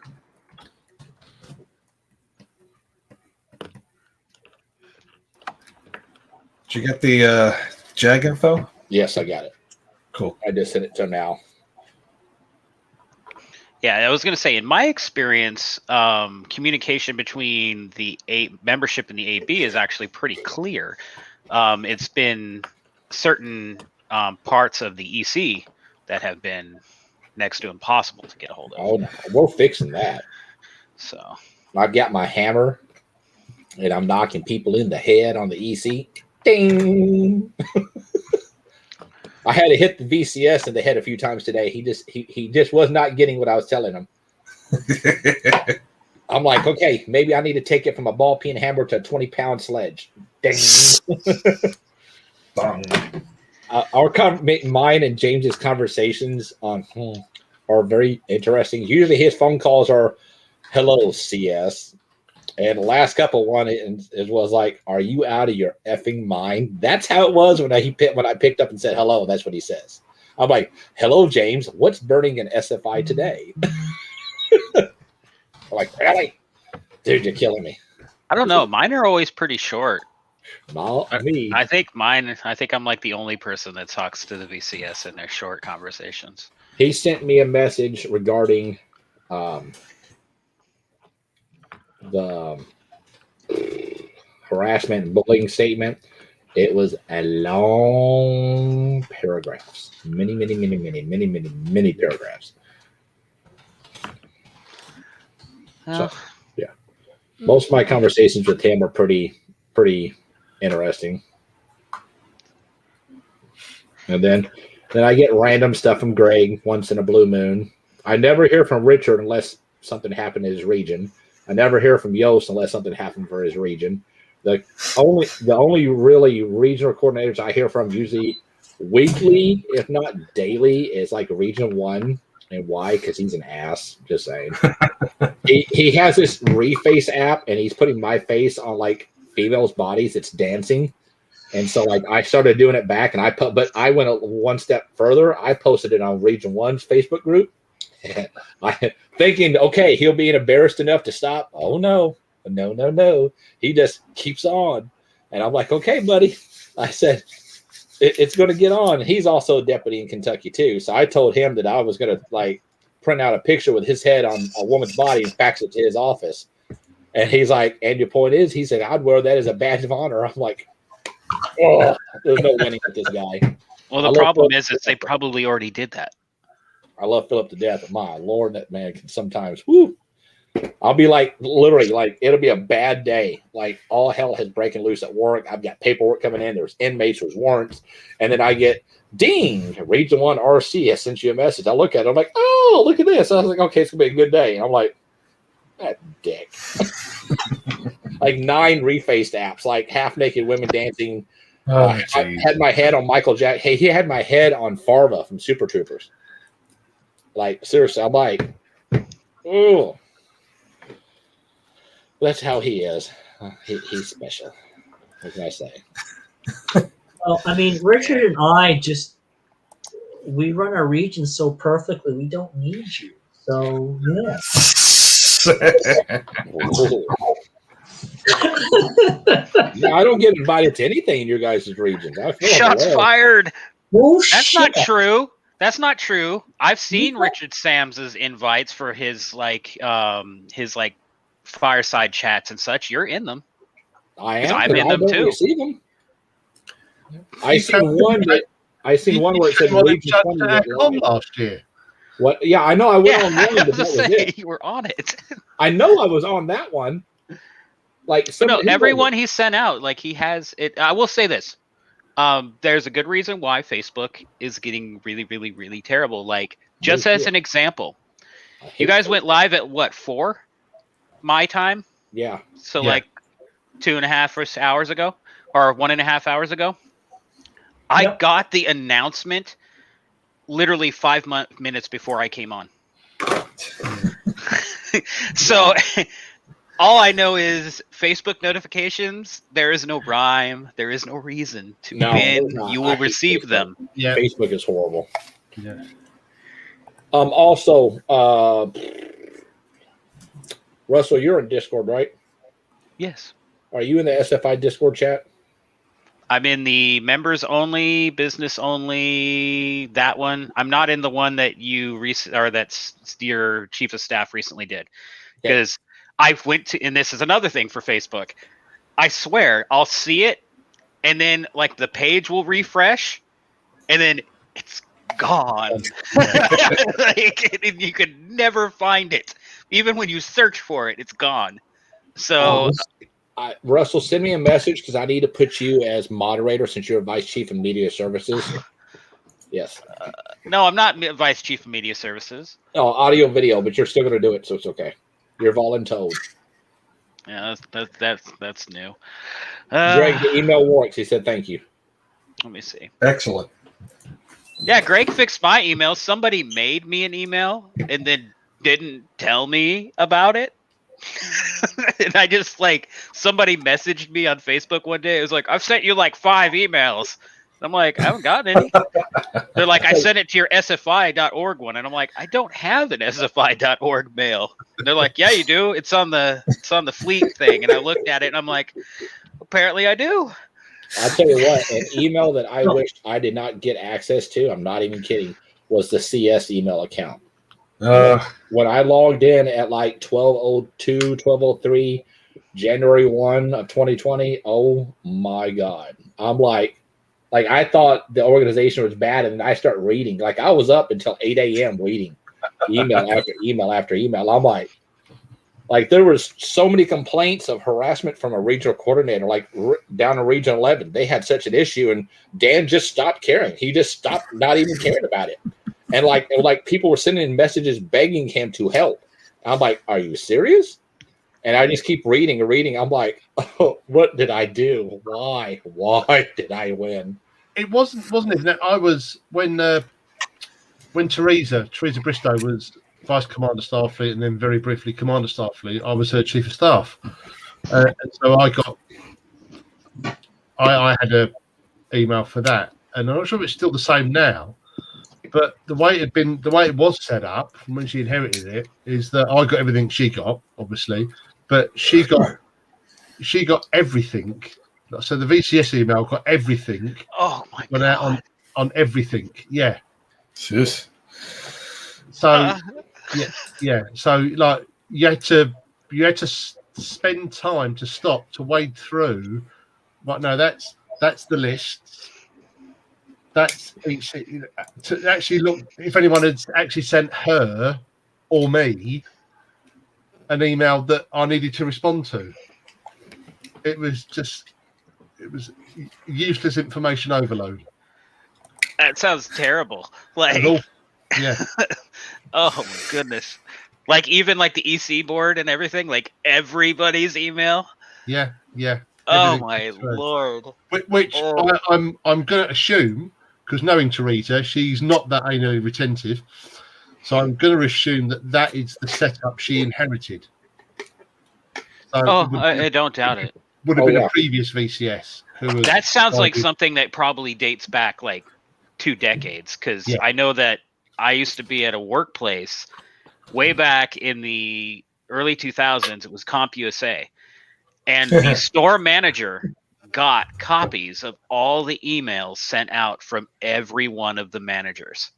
Did you get the JAG info? Yes, I got it. Cool. I just sent it to him now. Yeah, I was going to say, in my experience, communication between the membership and the AB is actually pretty clear. It's been certain parts of the EC that have been next to impossible to get a hold of. Oh, no, we're fixing that. So I've got my hammer, and I'm knocking people in the head on the EC. Ding! I had to hit the VCS in the head a few times today. He just was not getting what I was telling him. I'm like, okay, maybe I need to take it from a ball peen hammer to a 20-pound sledge. Ding! Mine and James's conversations are very interesting. Usually his phone calls are, "Hello, CS." And the last couple one it was like, "Are you out of your effing mind?" That's how it was when I picked up and said hello. That's what he says. I'm like, "Hello, James. What's burning in SFI today?" I'm like, "Really, dude, you're killing me." I don't know. Mine are always pretty short. Me. I think I'm like the only person that talks to the VCS in their short conversations. He sent me a message regarding the harassment and bullying statement. It was a long paragraphs, many paragraphs. So, yeah, most of my conversations with him are pretty interesting. And then I get random stuff from Greg once in a blue moon. I never hear from Richard unless something happened in his region. I never hear from Yost unless something happened for his region. The only really regional coordinators I hear from usually weekly, if not daily, is like Region 1. And why? Because he's an ass. Just saying. he has this Reface app, and he's putting my face on like females' bodies. It's dancing. And so like I started doing it back, and but I went one step further. I posted it on Region 1's Facebook group. I thinking, okay, he'll be embarrassed enough to stop. Oh no. He just keeps on. And I'm like, okay, buddy. I said, it's going to get on. He's also a deputy in Kentucky too. So I told him that I was going to like print out a picture with his head on a woman's body and fax it to his office. And he's like, and your point is, he said, I'd wear that as a badge of honor. I'm like, oh, there's no winning with this guy. Well, the problem is they probably already did that. I love Philip to death. My Lord, that man can sometimes, whoo. I'll be like, literally, like, it'll be a bad day. Like, all hell has breaking loose at work. I've got paperwork coming in. There's inmates, there's warrants. And then I get, ding, Region 1 RC has sent you a message. I look at it. I'm like, oh, look at this. I was like, okay, it's going to be a good day. And I'm like, that dick. Like 9 refaced apps, like half-naked women dancing. I had my head on Michael Jack. Hey, he had my head on Farva from Super Troopers. Like, seriously, I'm like, oh. That's how he is. He's special. What can I say? Well, I mean, Richard and I we run our region so perfectly, we don't need you. So, yeah. Yeah, I don't get invited to anything in your guys' regions. Shots fired. Oh, That's not true. That's not true. I've seen Richard Sams's invites for his fireside chats and such. You're in them. I Because am. I'm but in I them don't too. receive them. I seen one where it said Well, Region shut 20 back went on live. last year. What? Yeah, I know. I went on one, I but was that just was saying it. you were on it. I know I was on that one. Like But no, somebody, everyone he sent out, like he has it. I will say this. There's a good reason why Facebook is getting really, really, really terrible. Like, just as an example, you guys went live at what, 4 my time? Yeah. So Yeah. like 2.5 hours ago, or 1.5 hours ago. I got the announcement literally 5 minutes before I came on. So all I know is Facebook notifications. There is no rhyme. There is no reason to when you will receive them. Yeah. Facebook is horrible. Yeah. Also, Russell, you're in Discord, right? Yes. Are you in the SFI Discord chat? I'm in the members only, business only, that one. I'm not in the one that that's your chief of staff recently did. Because I went to, and this is another thing for Facebook. I swear, I'll see it, and then like the page will refresh, and then it's gone. Like, and you could never find it. Even when you search for it, it's gone. So Russell, send me a message because I need to put you as moderator since you're vice chief of media services. Yes. No, I'm not vice chief of media services. Oh, audio video, but you're still going to do it, so it's okay. You're voluntold. Yeah, that's new. Greg, the email works. He said thank you. Let me see. Excellent. Yeah, Greg fixed my email. Somebody made me an email and then didn't tell me about it. And I just somebody messaged me on Facebook one day. It was like, I've sent you like 5 emails. I'm like, I haven't gotten any. They're like, I sent it to your SFI.org one. And I'm like, I don't have an SFI.org mail. And they're like, yeah, you do. It's on the fleet thing. And I looked at it and I'm like, apparently I do. I'll tell you what, an email that I wished I did not get access to, I'm not even kidding, was the CS email account. When I logged in at like 12:02, 12:03, January 1 of 2020, oh my God. I'm like I thought the organization was bad, and I start reading. Like I was up until 8 a.m. reading email after email after email. I'm like there was so many complaints of harassment from a regional coordinator, like down in Region 11. They had such an issue, and Dan just stopped caring. He just stopped not even caring about it. And like people were sending messages begging him to help. I'm like, are you serious? And I just keep reading and reading. I'm like, oh, what did I do? Why did I win? It wasn't it? I was when Teresa Bristow was Vice Commander Starfleet and then very briefly Commander Starfleet. I was her Chief of Staff, and so I had a email for that, and I'm not sure if it's still the same now. But the way it was set up when she inherited it is that I got everything she got, obviously, but she got everything. So the VCS email got everything. Oh my God! Out on everything, yeah. Jeez. So yeah. So like you had to spend time to stop to wade through. But no, that's the list. That's to actually look if anyone had actually sent her or me an email that I needed to respond to. It was useless information overload. That sounds terrible. Like, yeah. Oh my goodness. Like even like the EC board and everything, like everybody's email. Yeah. Oh my Lord. Which I'm going to assume, because knowing Teresa, she's not that anally retentive. So I'm going to assume that is the setup she inherited. So I don't doubt it. Would have been a previous VCS. That sounds like something that probably dates back like 2 decades, because I know that I used to be at a workplace way back in the early 2000s. It was CompUSA. And the store manager got copies of all the emails sent out from every one of the managers.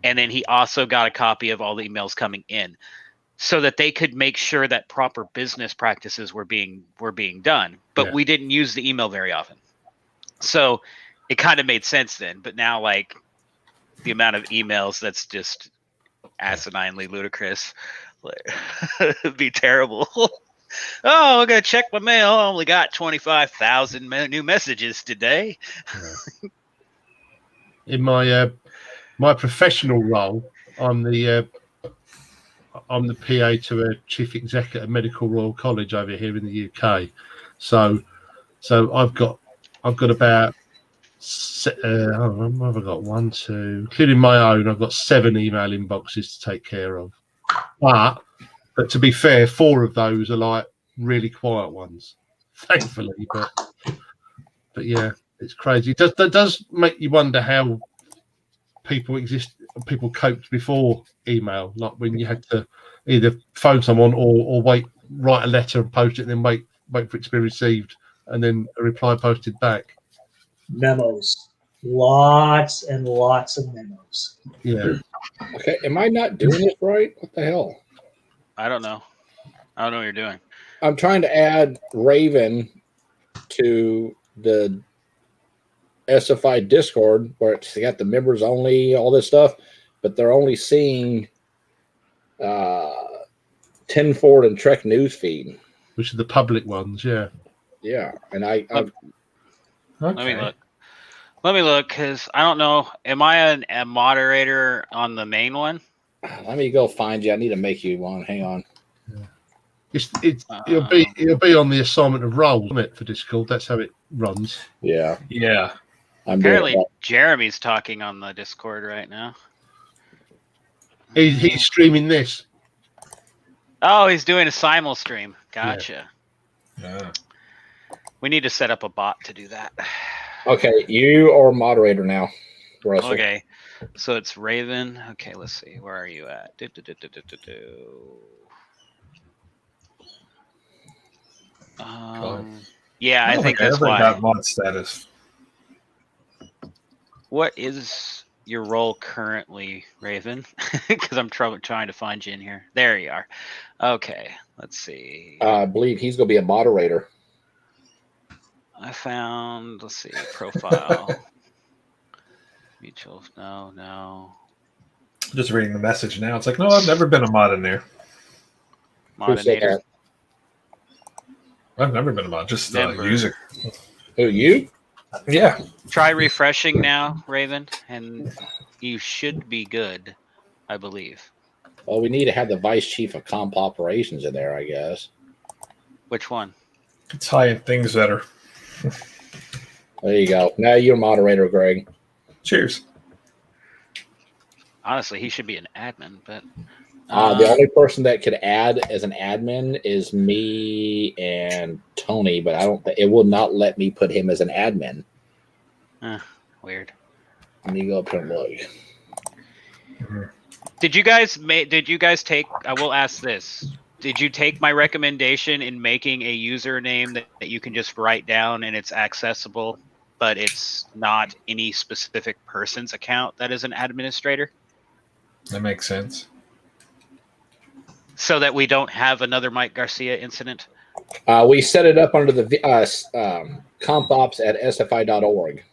And then he also got a copy of all the emails coming in. so that they could make sure that proper business practices were being done. But we didn't use the email very often. So it kind of made sense then. But now, like, the amount of emails that's just asininely ludicrous. It'd be terrible. Oh, I'm gonna check my mail. I only got 25,000 new messages today. In my my professional role, I'm the PA to a chief exec at a medical Royal College over here in the UK. So I've got about what have I got? 1, 2, including my own. I've got 7 email inboxes to take care of. But to be fair, 4 of those are like really quiet ones, thankfully. But yeah, it's crazy. That does make you wonder how people coped before email, like when you had to either phone someone or write a letter and post it, and then wait for it to be received, and then a reply posted back. Memos, lots and lots of memos. Yeah. Okay, am I not doing it right? What the hell? I don't know. I don't know what you're doing. I'm trying to add Raven to the SFI Discord where it's got the members only, all this stuff, but they're only seeing 10 Forward and Trek news feed, which are the public ones. Yeah. Yeah, and Let me look. Let me look, because I don't know. Am I a moderator on the main one? Let me go find you. I need to make you one. Hang on. It'll be on the assignment of roles, isn't it, for Discord? That's how it runs. Yeah. Yeah. Apparently, Jeremy's talking on the Discord right now. He's streaming this. Oh, he's doing a simul stream. Gotcha. Yeah. We need to set up a bot to do that. Okay, you are moderator now, Russell. Okay, so it's Raven. Okay, let's see. Where are you at? Yeah, I think that's why. Got mod status. What is your role currently, Raven? Because I'm trying to find you in here. There you are. Okay, let's see. I believe he's going to be a moderator. I found, let's see, profile. Mutual, no. Just reading the message now. It's like, no, I've never been a mod in there. Modinator. I've never been a mod, just a user. Who, you? Yeah. Try refreshing now, Raven, and you should be good, I believe. Well, we need to have the vice chief of comp operations in there, I guess. Which one? It's high things better. There you go. Now you're moderator, Greg. Cheers. Honestly, he should be an admin, but the only person that could add as an admin is me and Tony, but it will not let me put him as an admin. Weird. Let me go up here and look. Did you guys take? I will ask this. Did you take my recommendation in making a username that you can just write down and it's accessible, but it's not any specific person's account that is an administrator? That makes sense. So that we don't have another Mike Garcia incident? We set it up under the comp ops at sfi.org.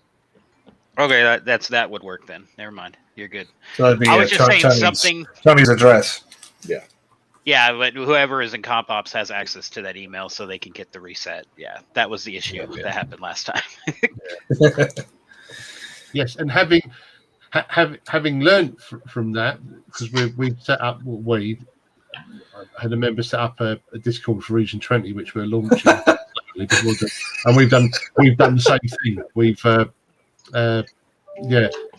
Okay, that would work then. Never mind. You're good. So that'd be I was just saying something. Tony's address. Yeah. Yeah, but whoever is in comp ops has access to that email so they can get the reset. Yeah, that was the issue that happened last time. Yes, and having learned from that, because we've set up I had a member set up a Discord for Region 20, which we're launching, and we've done the same thing. We've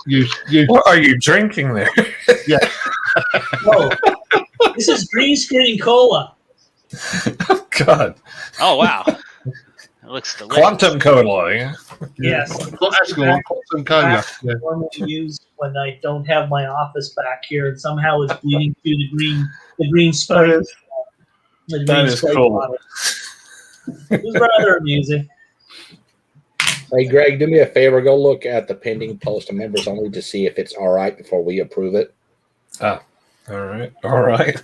used. What are you drinking there? Yeah. Whoa. This is green screen cola. Oh, God. Oh, wow. It looks delicious. Quantum cola, yeah? Yes. Quantum cola. I normally use when I don't have my office back here, and somehow it's bleeding through the green spike. That is cool. It was rather amusing. Hey, Greg, do me a favor. Go look at the pending post of members only to see if it's all right before we approve it. All right. All right.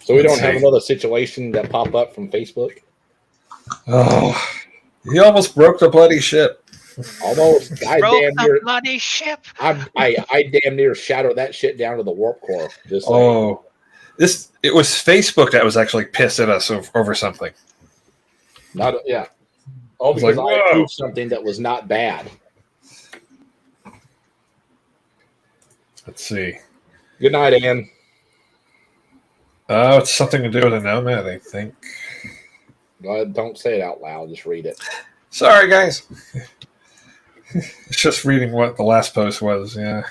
So we Let's don't have see. another situation that pop up from Facebook. Oh, he almost broke the bloody ship. Almost. I Broke damn the near. bloody ship. I damn near shadowed that shit down to the warp core. Just like, Oh, it was Facebook that was actually pissed at us over something. not yeah. All was because like, I whoa. approved something that was not bad. Let's see. Good night, Ann. Oh, it's something to do with a nomad, I think. Don't say it out loud. Just read it. Sorry, guys. It's just reading what the last post was. Yeah.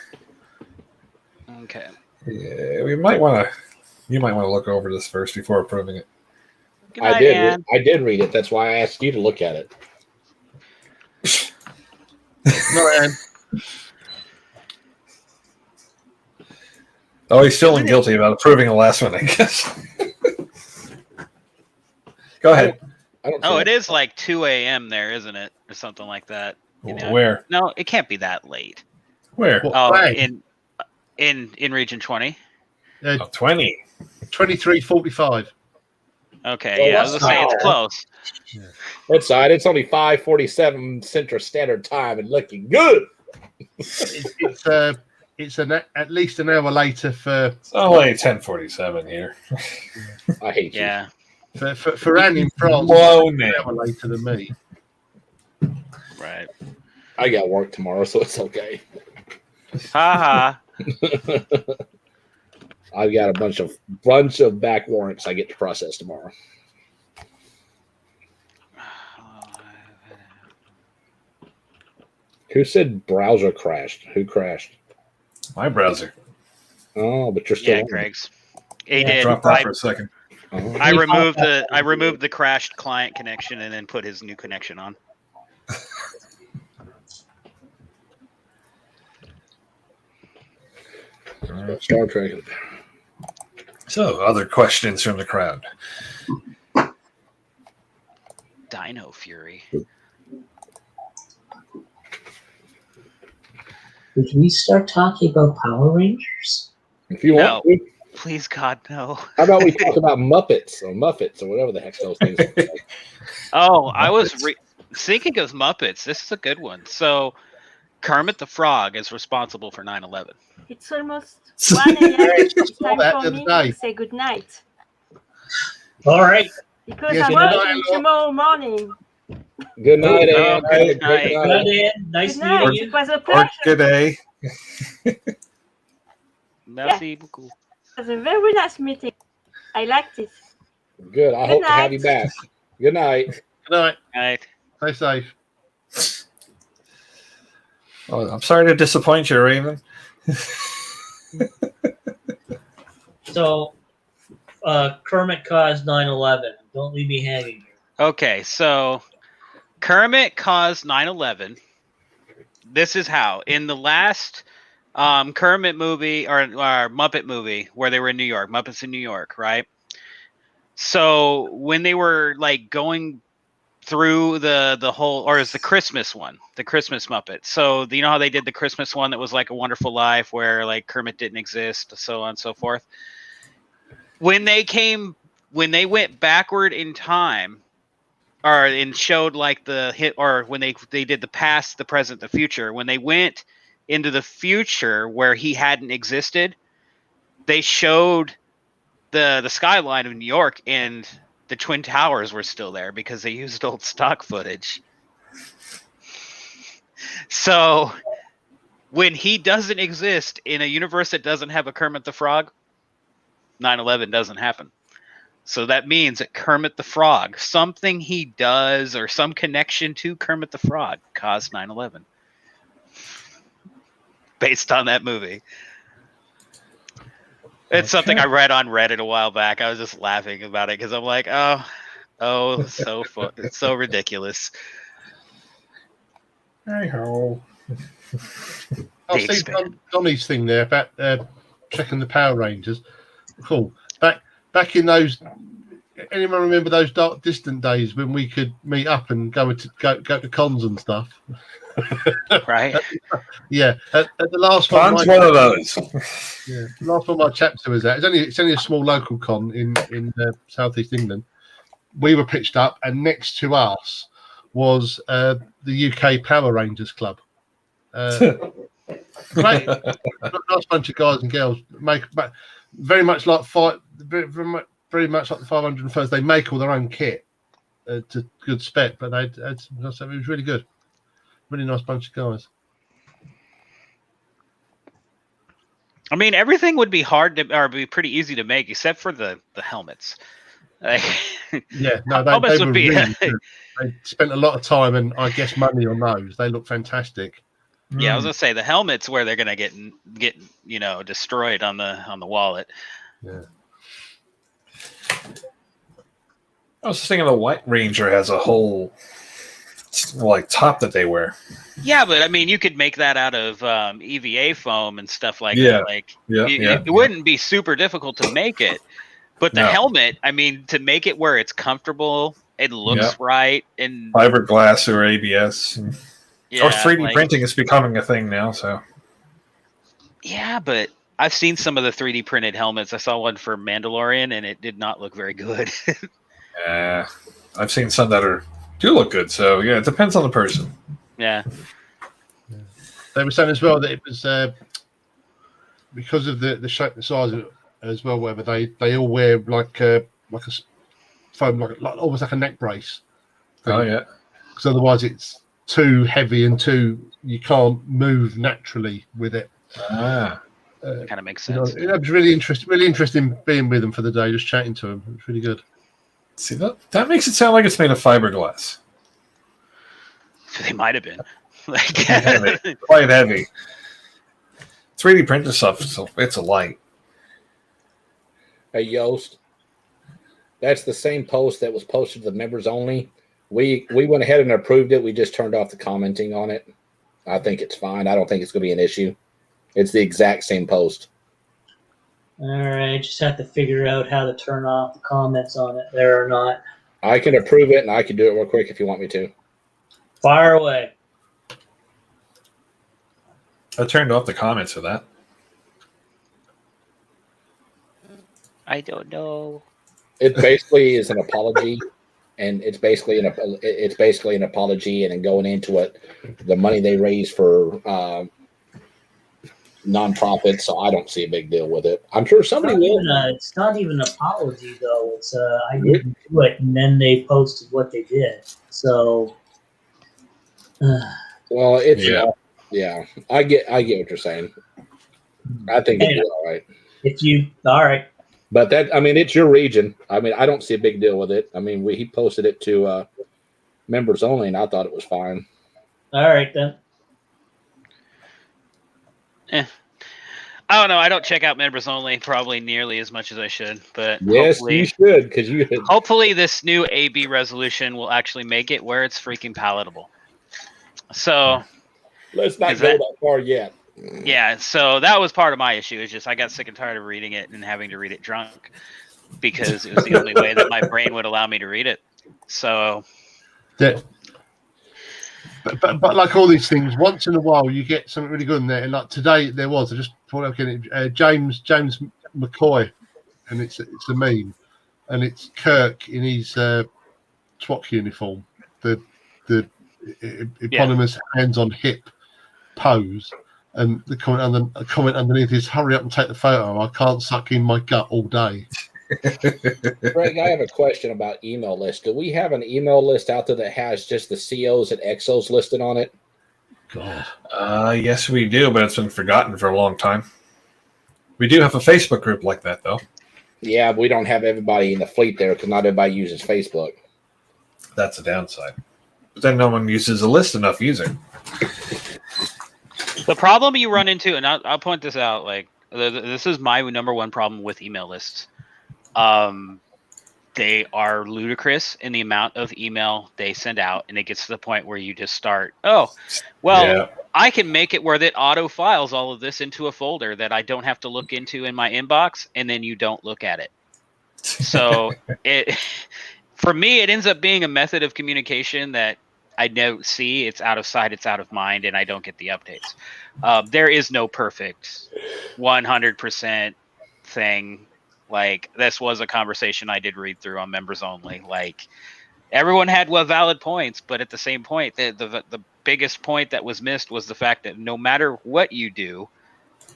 Okay. Yeah, you might want to look over this first before approving it. Good night, I did. Ann. I did read it. That's why I asked you to look at it. No, Ann. Oh, he's feeling guilty about approving the last one, I guess. Go ahead. I don't. Oh, it is like 2 a.m. there, isn't it, or something like that? You know? Where? No, it can't be that late. Where? Oh, Right. in region 20. 20. 23:45. Okay, Well, yeah, I was gonna say it's wow. close. That's side. It's only 5:47 Central Standard Time and looking good. It's at least an hour later for It's only 10:47 here. I hate you. Yeah. for Anne in France. Blown An it. hour later than me. Right. I got work tomorrow, so it's okay. Ha ha. I've got a bunch of back warrants I get to process tomorrow. Who said browser crashed? Who crashed? My browser. Oh, but you're still Yeah, on. Greg's. He did. Dropped out for a second. Oh. I removed the crashed client connection and then put his new connection on. Star Trek. So, other questions from the crowd? Dino Fury. Did we start talking about Power Rangers? If you No. want to, Please, God, no. how about we talk about Muppets or Muffets or whatever the heck those things are. Oh, I was thinking of Muppets. This is a good one. So, Kermit the Frog is responsible for 9/11. It's almost 1 a.m. It's time that for the me other to day. say good night All right. because Yes, I'm good night, working Lord. tomorrow morning. Good night, Oh, Ann. good Good night. night. Good, Ann. Nice Good night. meeting It you. was a Or pleasure. good day. Merci beaucoup. It was a very nice meeting. I liked it. Good. I Good hope to have night. you back. Good night. Good night. Right. Stay safe. Oh, I'm sorry to disappoint you, Raven. So, Kermit caused 9/11. Don't leave me hanging here. Okay, so Kermit caused 9/11. This is how. In the last Kermit movie or Muppet movie where they were in New York, Muppets in New York, right? So when they were like going through the whole, or is the Christmas one, the Christmas Muppet. So you know how they did the Christmas one that was like A Wonderful Life where like Kermit didn't exist, so on and so forth. When they went backward in time, and showed like the hit, or when they did the past, the present, the future, when they went into the future where he hadn't existed, they showed the skyline of New York and the Twin Towers were still there because they used old stock footage. So when he doesn't exist in a universe that doesn't have a Kermit the Frog, 9/11 doesn't happen. So that means that Kermit the Frog, something he does or some connection to Kermit the Frog caused 9/11. Based on that movie. It's something I read on Reddit a while back. I was just laughing about it because I'm like, oh, so fun. It's so ridiculous. Hey ho. I'll Big see spin. Donnie's thing there about checking the Power Rangers. Cool. Back in those anyone remember those dark, distant days when we could meet up and go to cons and stuff? Right. Yeah. At the last Con's one, one of those. Yeah, the last one my chapter was at. It's only a small local con in southeast England. We were pitched up, and next to us was the UK Power Rangers Club. Great, nice bunch of guys and girls. Very much like very much like the 501st. They make all their own kit to good spec, but it was really good. Really nice bunch of guys. I mean, everything would be be pretty easy to make, except for the helmets. Like, yeah, no, helmets they would were be. really good. They spent a lot of time and I guess money on those. They look fantastic. Yeah, I was gonna say the helmet's where they're gonna get destroyed on the wallet. Yeah. I was just thinking the White Ranger has a whole top that they wear. Yeah, but I mean, you could make that out of EVA foam and stuff like that. Like, it wouldn't be super difficult to make it. But the helmet, I mean, to make it where it's comfortable, it looks right, and fiberglass or ABS, or 3D like, printing is becoming a thing now. So yeah, but I've seen some of the 3D printed helmets. I saw one for Mandalorian, and it did not look very good. I've seen some that do look good. So yeah, it depends on the person. Yeah. They were saying as well that it was because of the shape and size of it as well. Whether they all wear like a foam, almost like a neck brace. Oh yeah. Because otherwise it's too heavy and you can't move naturally with it. Kind of makes sense. It was really interesting being with them for the day, just chatting to them. It was really good. See, that makes it sound like it's made of fiberglass. They might have been. Quite heavy. 3D printed stuff, so it's a light. Hey, Yost, that's the same post that was posted to the members only. We went ahead and approved it. We just turned off the commenting on it. I think it's fine. I don't think it's going to be an issue. It's the exact same post. All right, just have to figure out how to turn off the comments on it there or not. I can approve it, and I can do it real quick if you want me to. Fire away. I turned off the comments for that. I don't know. It basically is an apology, and it's basically an apology, and then going into it, the money they raise for nonprofits. So I don't see a big deal with it. I'm sure somebody will. It's not even an apology though. It's I didn't do it, and then they posted what they did. So, well, it's yeah. I get what you're saying. I think it'd be all right. All right. But it's your region. I mean, I don't see a big deal with it. I mean, he posted it to members only, and I thought it was fine. All right, then. I don't know. I don't check out members only probably nearly as much as I should. But yes, you should, because hopefully this new AB resolution will actually make it where it's freaking palatable. So let's not go that far yet. Yeah, so that was part of my issue. It's just I got sick and tired of reading it and having to read it drunk because it was the only way that my brain would allow me to read it. So, but like all these things, once in a while you get something really good in there. And like today, there was. I just thought James McCoy, and it's a meme, and it's Kirk in his SWAT uniform, the eponymous hands on hip pose. And the comment underneath is, "Hurry up and take the photo. I can't suck in my gut all day." Greg, I have a question about email lists. Do we have an email list out there that has just the COs and XOs listed on it? God. Yes, we do, but it's been forgotten for a long time. We do have a Facebook group like that, though. Yeah, we don't have everybody in the fleet there because not everybody uses Facebook. That's a downside. But then no one uses a list enough either. The problem you run into, and I'll point this out, like this is my number one problem with email lists. They are ludicrous in the amount of email they send out, and it gets to the point where you just start, I can make it where that auto files all of this into a folder that I don't have to look into in my inbox, and then you don't look at it. So for me, it ends up being a method of communication that I don't see. It's out of sight, it's out of mind, and I don't get the updates. There is no perfect 100% thing. Like, this was a conversation I did read through on members only. Like, everyone had valid points, but at the same point, the biggest point that was missed was the fact that no matter what you do,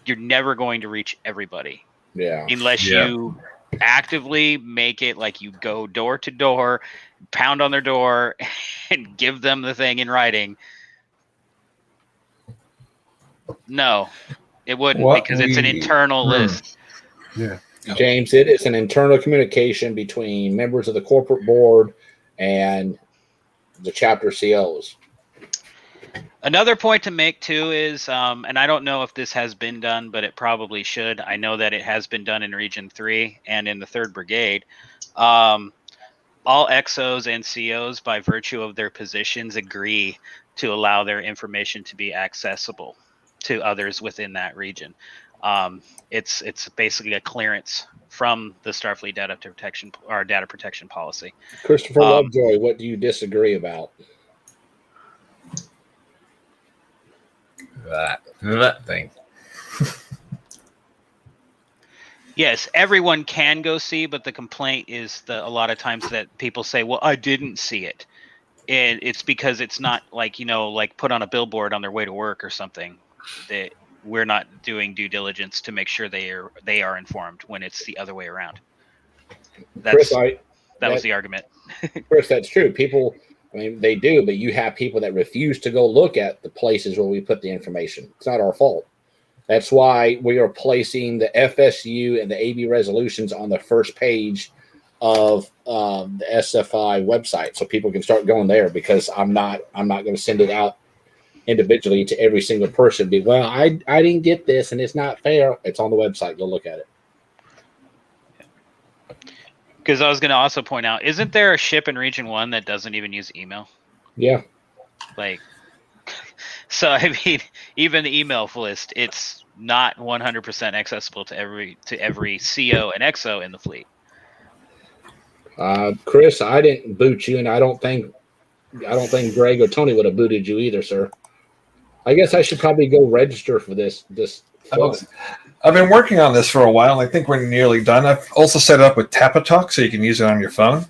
you're never going to reach everybody. Yeah. Unless you actively make it like you go door to door, pound on their door, and give them the thing in writing. No, it wouldn't, because it's an internal list. Yeah. James, it is an internal communication between members of the corporate board and the chapter COs. Another point to make too is, and I don't know if this has been done, but it probably should. I know that it has been done in Region 3 and in the 3rd Brigade. All XOs and COs, by virtue of their positions, agree to allow their information to be accessible to others within that region. It's basically a clearance from the Starfleet data protection policy. Christopher Lovejoy, what do you disagree about? That thing. Yes, everyone can go see, but the complaint is a lot of times that people say, well, I didn't see it. And it's because it's not like, like put on a billboard on their way to work or something. That we're not doing due diligence to make sure they are informed when it's the other way around. That was the argument. Chris, that's true. People, I mean, they do, but you have people that refuse to go look at the places where we put the information. It's not our fault. That's why we are placing the FSU and the AB resolutions on the first page of the SFI website, so people can start going there. Because I'm not going to send it out individually to every single person. I didn't get this, and it's not fair. It's on the website. Go look at it. Because I was going to also point out, isn't there a ship in Region 1 that doesn't even use email? Yeah. So I mean, even the email list, it's not 100% accessible to every CO and XO in the fleet. Chris, I didn't boot you, and I don't think Greg or Tony would have booted you either, sir. I guess I should probably go register for this. I've been working on this for a while, and I think we're nearly done. I've also set it up with Tapatalk, so you can use it on your phone.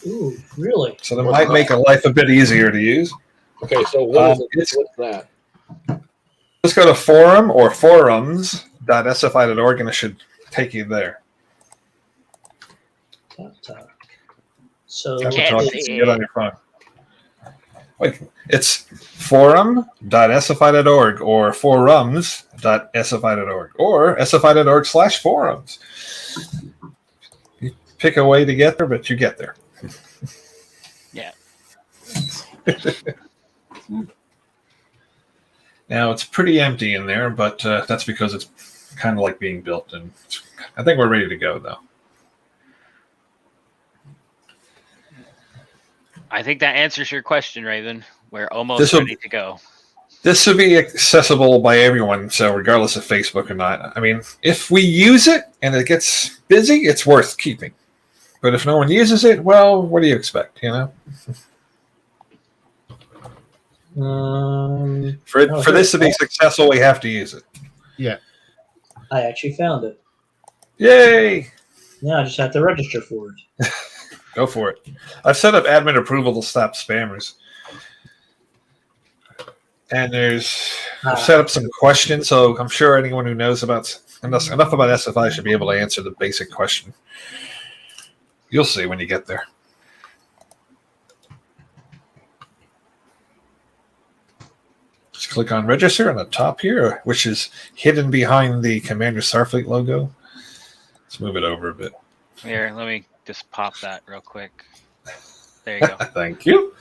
Ooh, really? So that might make life a bit easier to use. Okay, so what's that? Just go to forum or forums.sfi.org, and it should take you there. So Tapatalk, you can get on your phone. Wait, it's forum.sfi.org or forums.sfi.org or sfi.org/forums. You pick a way to get there, but you get there. Yeah. Now, it's pretty empty in there, but that's because it's kind of like being built, and I think we're ready to go, though. I think that answers your question, Raven. We're almost ready to go. This will be accessible by everyone, so regardless of Facebook or not. I mean, if we use it and it gets busy, it's worth keeping. But if no one uses it, well, what do you expect, For this to be successful, we have to use it. Yeah. I actually found it. Yay! Now I just have to register for it. Go for it. I've set up admin approval to stop spammers. And I've set up some questions, so I'm sure anyone who knows enough about SFI should be able to answer the basic question. You'll see when you get there. Just click on register on the top here, which is hidden behind the Commander Starfleet logo. Let's move it over a bit. Here, let me just pop that real quick. There you go. Thank you.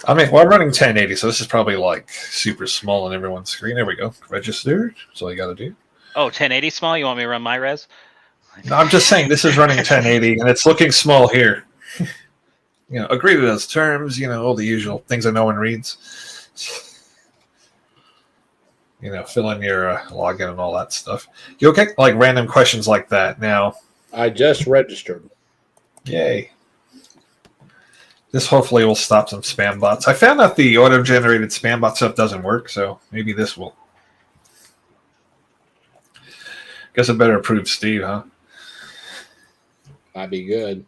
I mean, we're running 1080, so this is probably like super small on everyone's screen. There we go. Registered. That's all you got to do. Oh, 1080 small? You want me to run my res? No, I'm just saying this is running 1080, and it's looking small here. Agree to those terms, all the usual things that no one reads. Fill in your login and all that stuff. You'll get like random questions like that. Now, I just registered. Yay. This hopefully will stop some spam bots. I found out the auto-generated spam bot stuff doesn't work, so maybe this will. Guess I better approve Steve, huh? Might be good.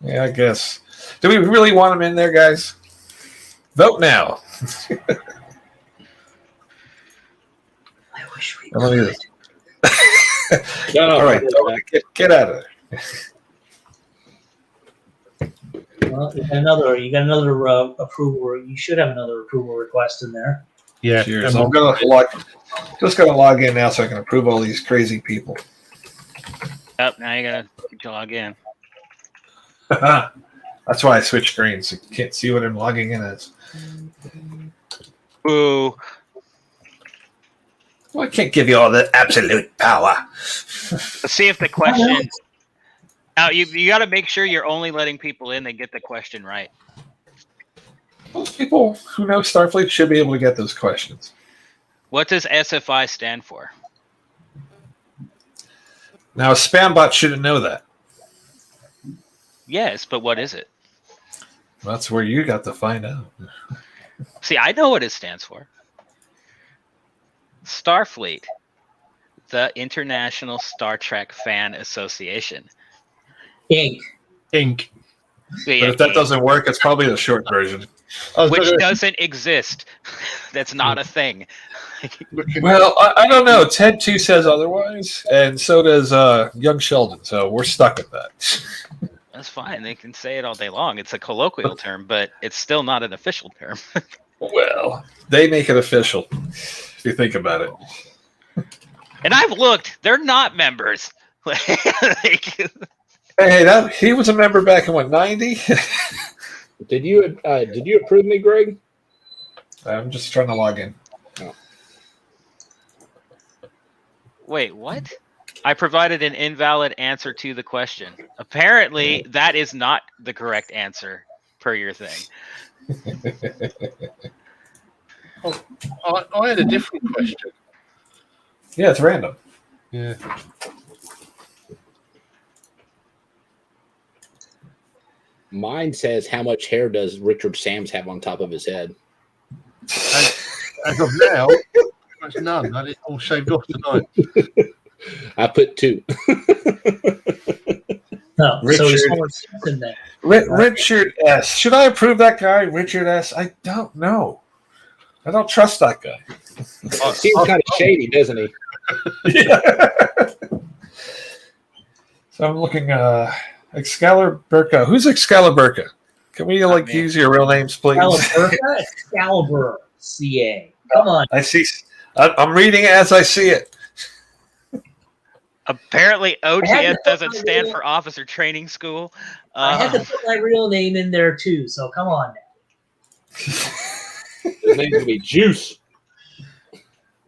Yeah, I guess. Do we really want him in there, guys? Vote now. I wish we Let me could. No, All right, get out of there. Well, you got another approval. You should have another approval request in there. Yeah. Cheers. I'm gonna log in now so I can approve all these crazy people. Oh, now you gotta log in. That's why I switched screens. You can't see what I'm logging in as. Ooh. Well, I can't give you all the absolute power. Let's see if the question. Now you got to make sure you're only letting people in that get the question right. Most people who know Starfleet should be able to get those questions. What does SFI stand for? Now, a spam bot shouldn't know that. Yes, but what is it? That's where you got to find out. See, I know what it stands for. Starfleet, the International Star Trek Fan Association. Inc. Inc. But if that doesn't work, it's probably the short version. Which doesn't exist. That's not a thing. Well, I don't know. Ted 2 says otherwise, and so does Young Sheldon, so we're stuck with that. That's fine. They can say it all day long. It's a colloquial term, but it's still not an official term. Well, they make it official, if you think about it. And I've looked. They're not members. Hey, he was a member back in, what, 90? Did you approve me, Greg? I'm just trying to log in. Oh. Wait, what? I provided an invalid answer to the question. Apparently, that is not the correct answer per your thing. I had a different question. Yeah, it's random. Yeah. Mine says, how much hair does Richard Sams have on top of his head? As of now, there's none. I had it all shaved off tonight. I put 2. No, Richard. so he's almost in there. Richard S. Should I approve that guy, Richard S? I don't know. I don't trust that guy. Seems kind of shady, doesn't he? Yeah. So I'm looking. Excalibur. Who's Excalibur? Can we use your real names, please? Excalibur, CA. Come on. I see. I'm reading it as I see it. Apparently, OTS doesn't stand for Officer Training School. I had to put my real name in there too, so come on now. His name's gonna be Juice.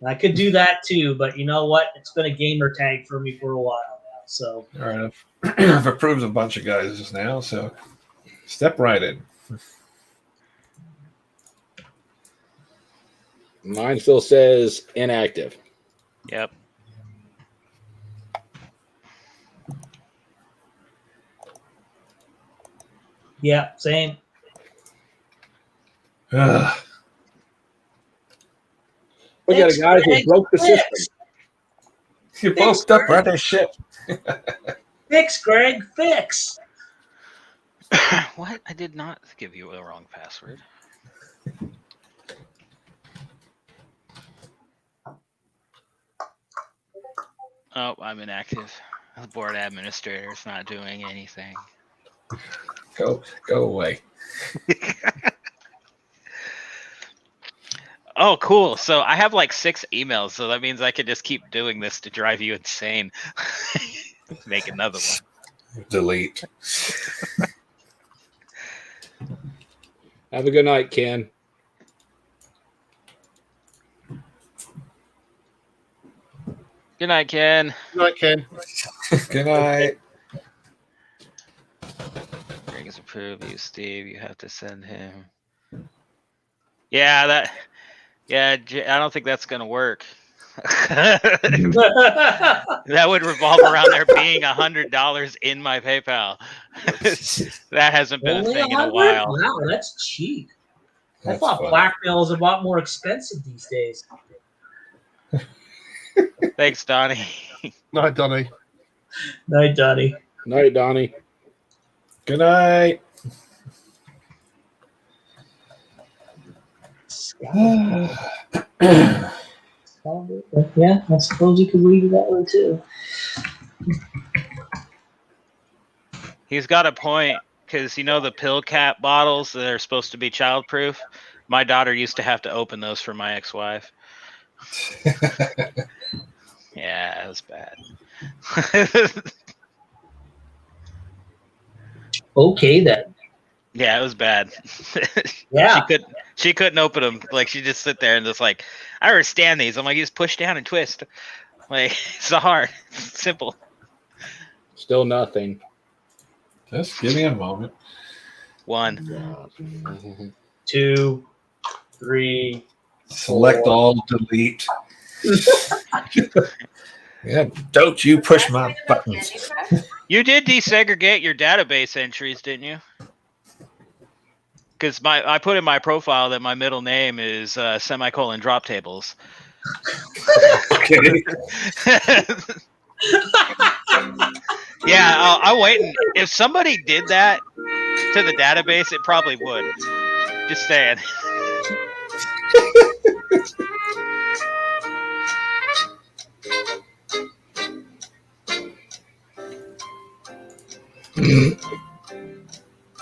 I could do that too, but you know what? It's been a gamer tag for me for a while now. So All right, I've approved a bunch of guys just now, so step right in. Mine still says inactive. Yep. yeah, same. Ugh. We got a guy who broke the system. You both up right as shit. Fix, Greg, fix. What? I did not give you a wrong password. Oh, I'm inactive. The board administrator is not doing anything. Go away. Oh, cool. So I have like 6 emails, so that means I could just keep doing this to drive you insane. Make another one. Delete. Have a good night, Ken. Good night, Ken. Good night, Ken. Good night. Greg is approved. You, Steve, you have to send him. Yeah, I don't think that's gonna work. That would revolve around there being $100 in my PayPal. That hasn't been Only a thing in a 100? while. Wow, that's cheap. I That's thought funny. blackmail is a lot more expensive these days. Thanks, Donnie. Night, Donnie. Night, Donnie. Night, Donnie. Good night. Yeah, I suppose you could read it that way too. He's got a point, because you know the pill cap bottles that are supposed to be childproof? My daughter used to have to open those for my ex-wife. Yeah, it was bad. Okay then. Yeah, it was bad. Yeah. She couldn't open them. Like, she just sit there and just like, I understand these. I'm like, you just push down and twist. Like, it's not hard. It's simple. Still nothing. Just give me a moment. 1. 2, 3. Select 4. all, delete. Yeah, don't you push my buttons. You did desegregate your database entries, didn't you? Because I put in my profile that my middle name is semicolon drop tables. Okay. Yeah, I'm waiting. If somebody did that to the database, it probably would. Just saying.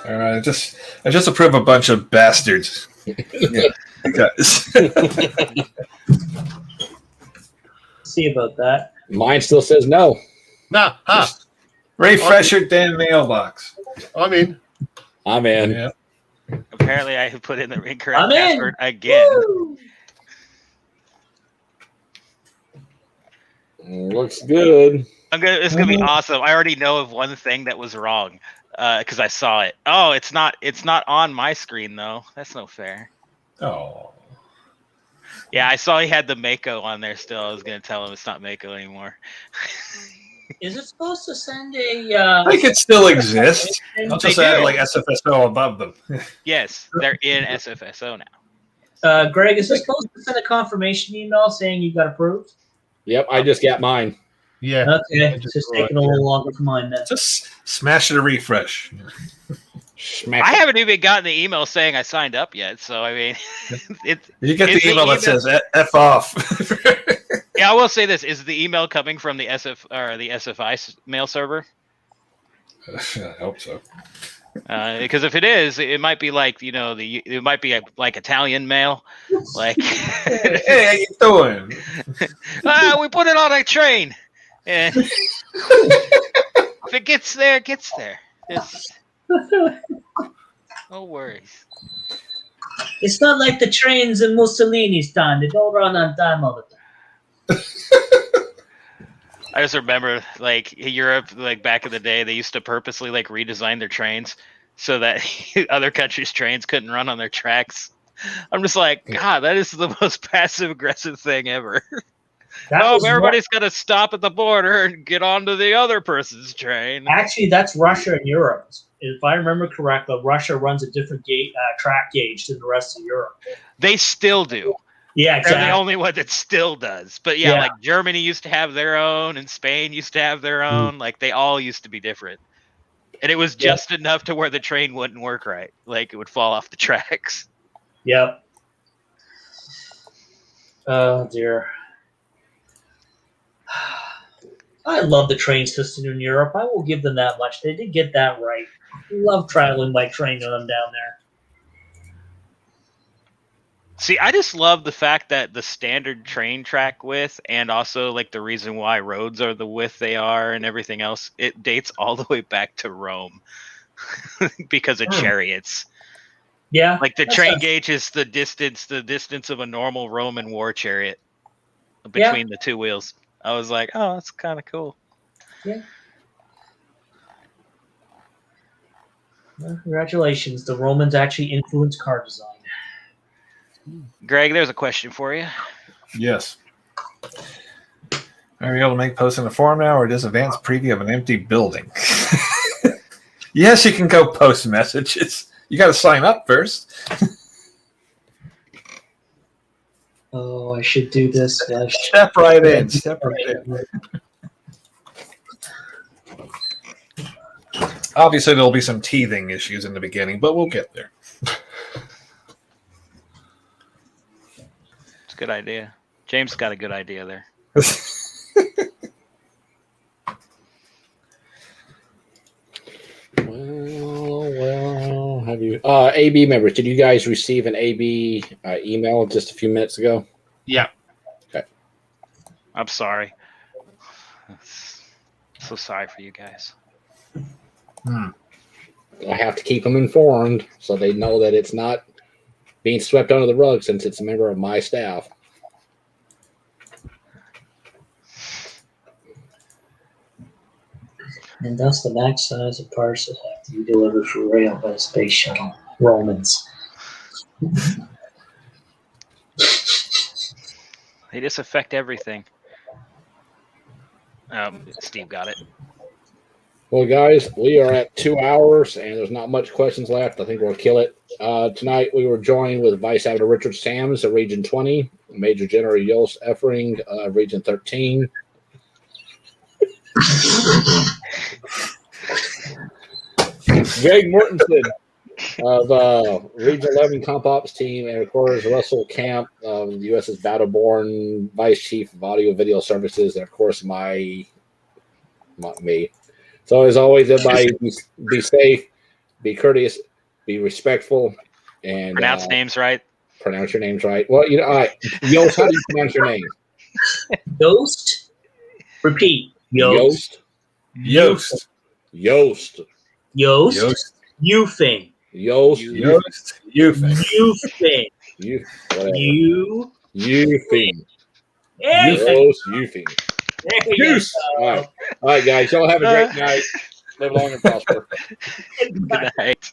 All right, I just approve a bunch of bastards. Guys. See about that. Mine still says no. Nah, Refresh your damn mailbox. I'm in. I'm in. Yeah. Apparently, I put in the incorrect I'm in. password again. Woo! Looks good. It's gonna be awesome. I already know of one thing that was wrong because I saw it. Oh, it's not on my screen though. That's no fair. Oh. Yeah, I saw he had the Mako on there still. I was gonna tell him it's not Mako anymore. Is it supposed to send a? I think it still exists. I'll just They add do. like SFSO above them. Yes, they're in SFSO now. Greg, is it supposed to send a confirmation email saying you got approved? Yep, I just got mine. Yeah. Okay, it's just taking a little longer for mine then. Just smash it a refresh. Smash I it. haven't even gotten the email saying I signed up yet. So I mean, You get Is the the email that says F off. yeah, I will say this: is the email coming from the SF or the SFI mail server? I hope so. Because if it is, it might be like it might be like Italian mail, like Hey, how you doing? we put it on a train, and if it gets there, it gets there. No worries. It's not like the trains in Mussolini's time. They don't run on time all the time. I just remember, like, Europe, like back in the day, they used to purposely like redesign their trains so that other countries' trains couldn't run on their tracks. I'm just like, God, that is the most passive aggressive thing ever. Everybody's got to stop at the border and get onto the other person's train. Actually, that's Russia and Europe. If I remember correctly, Russia runs a different track gauge than the rest of Europe. They still do. Yeah, They're exactly. the only one that still does. But yeah, Yeah. like Germany used to have their own, and Spain used to have their own. Like they all used to be different. And it was just enough to where the train wouldn't work right. Like it would fall off the tracks. Yep. Oh dear. I love the train system in Europe. I will give them that much. They did get that right. Love traveling by train when I'm down there. See, I just love the fact that the standard train track width and also like the reason why roads are the width they are and everything else, it dates all the way back to Rome because of chariots. Yeah. Like the that train sounds- gauge is the distance of a normal Roman war chariot between the two wheels. I was like, oh, that's kind of cool. Yeah. Well, congratulations. The Romans actually influenced car design. Greg, there's a question for you. Yes. Are you able to make posts in the forum now, or just advanced preview of an empty building? Yes, you can go post messages. You got to sign up first. Oh, I should do this. Step right in. Step right in. Obviously, there'll be some teething issues in the beginning, but we'll get there. It's a good idea. James got a good idea there. Well, have you? AB members, did you guys receive an AB email just a few minutes ago? Yeah. Okay. I'm sorry. So sorry for you guys. I have to keep them informed so they know that it's not being swept under the rug since it's a member of my staff. And thus the max size of parcels have to be delivered for rail by the space shuttle. Romans. They just affect everything. Steve got it. Well, guys, we are at 2 hours, and there's not much questions left. I think we'll kill it. Tonight, we were joined with Vice Admiral Richard Sams of Region 20, Major General Jos Effering of Region 13, Greg Mortensen of Region 11 Comp Ops Team, and of course, Russell Camp of the USS Battleborn, Vice Chief of Audio Video Services, and of course, me. So as always, everybody be safe, be courteous, be respectful, and pronounce names right. Pronounce your names right. Well, Yost, how do you pronounce your name? Yost. Repeat. Yost. Yost. Yost. Yost. Yost. Youfing. Yost. Yost. Youfing. Youfing. There you go. Yost. Youfing. There you Goose. go. All right, guys. Y'all have a great night. Live long and prosper. Good night.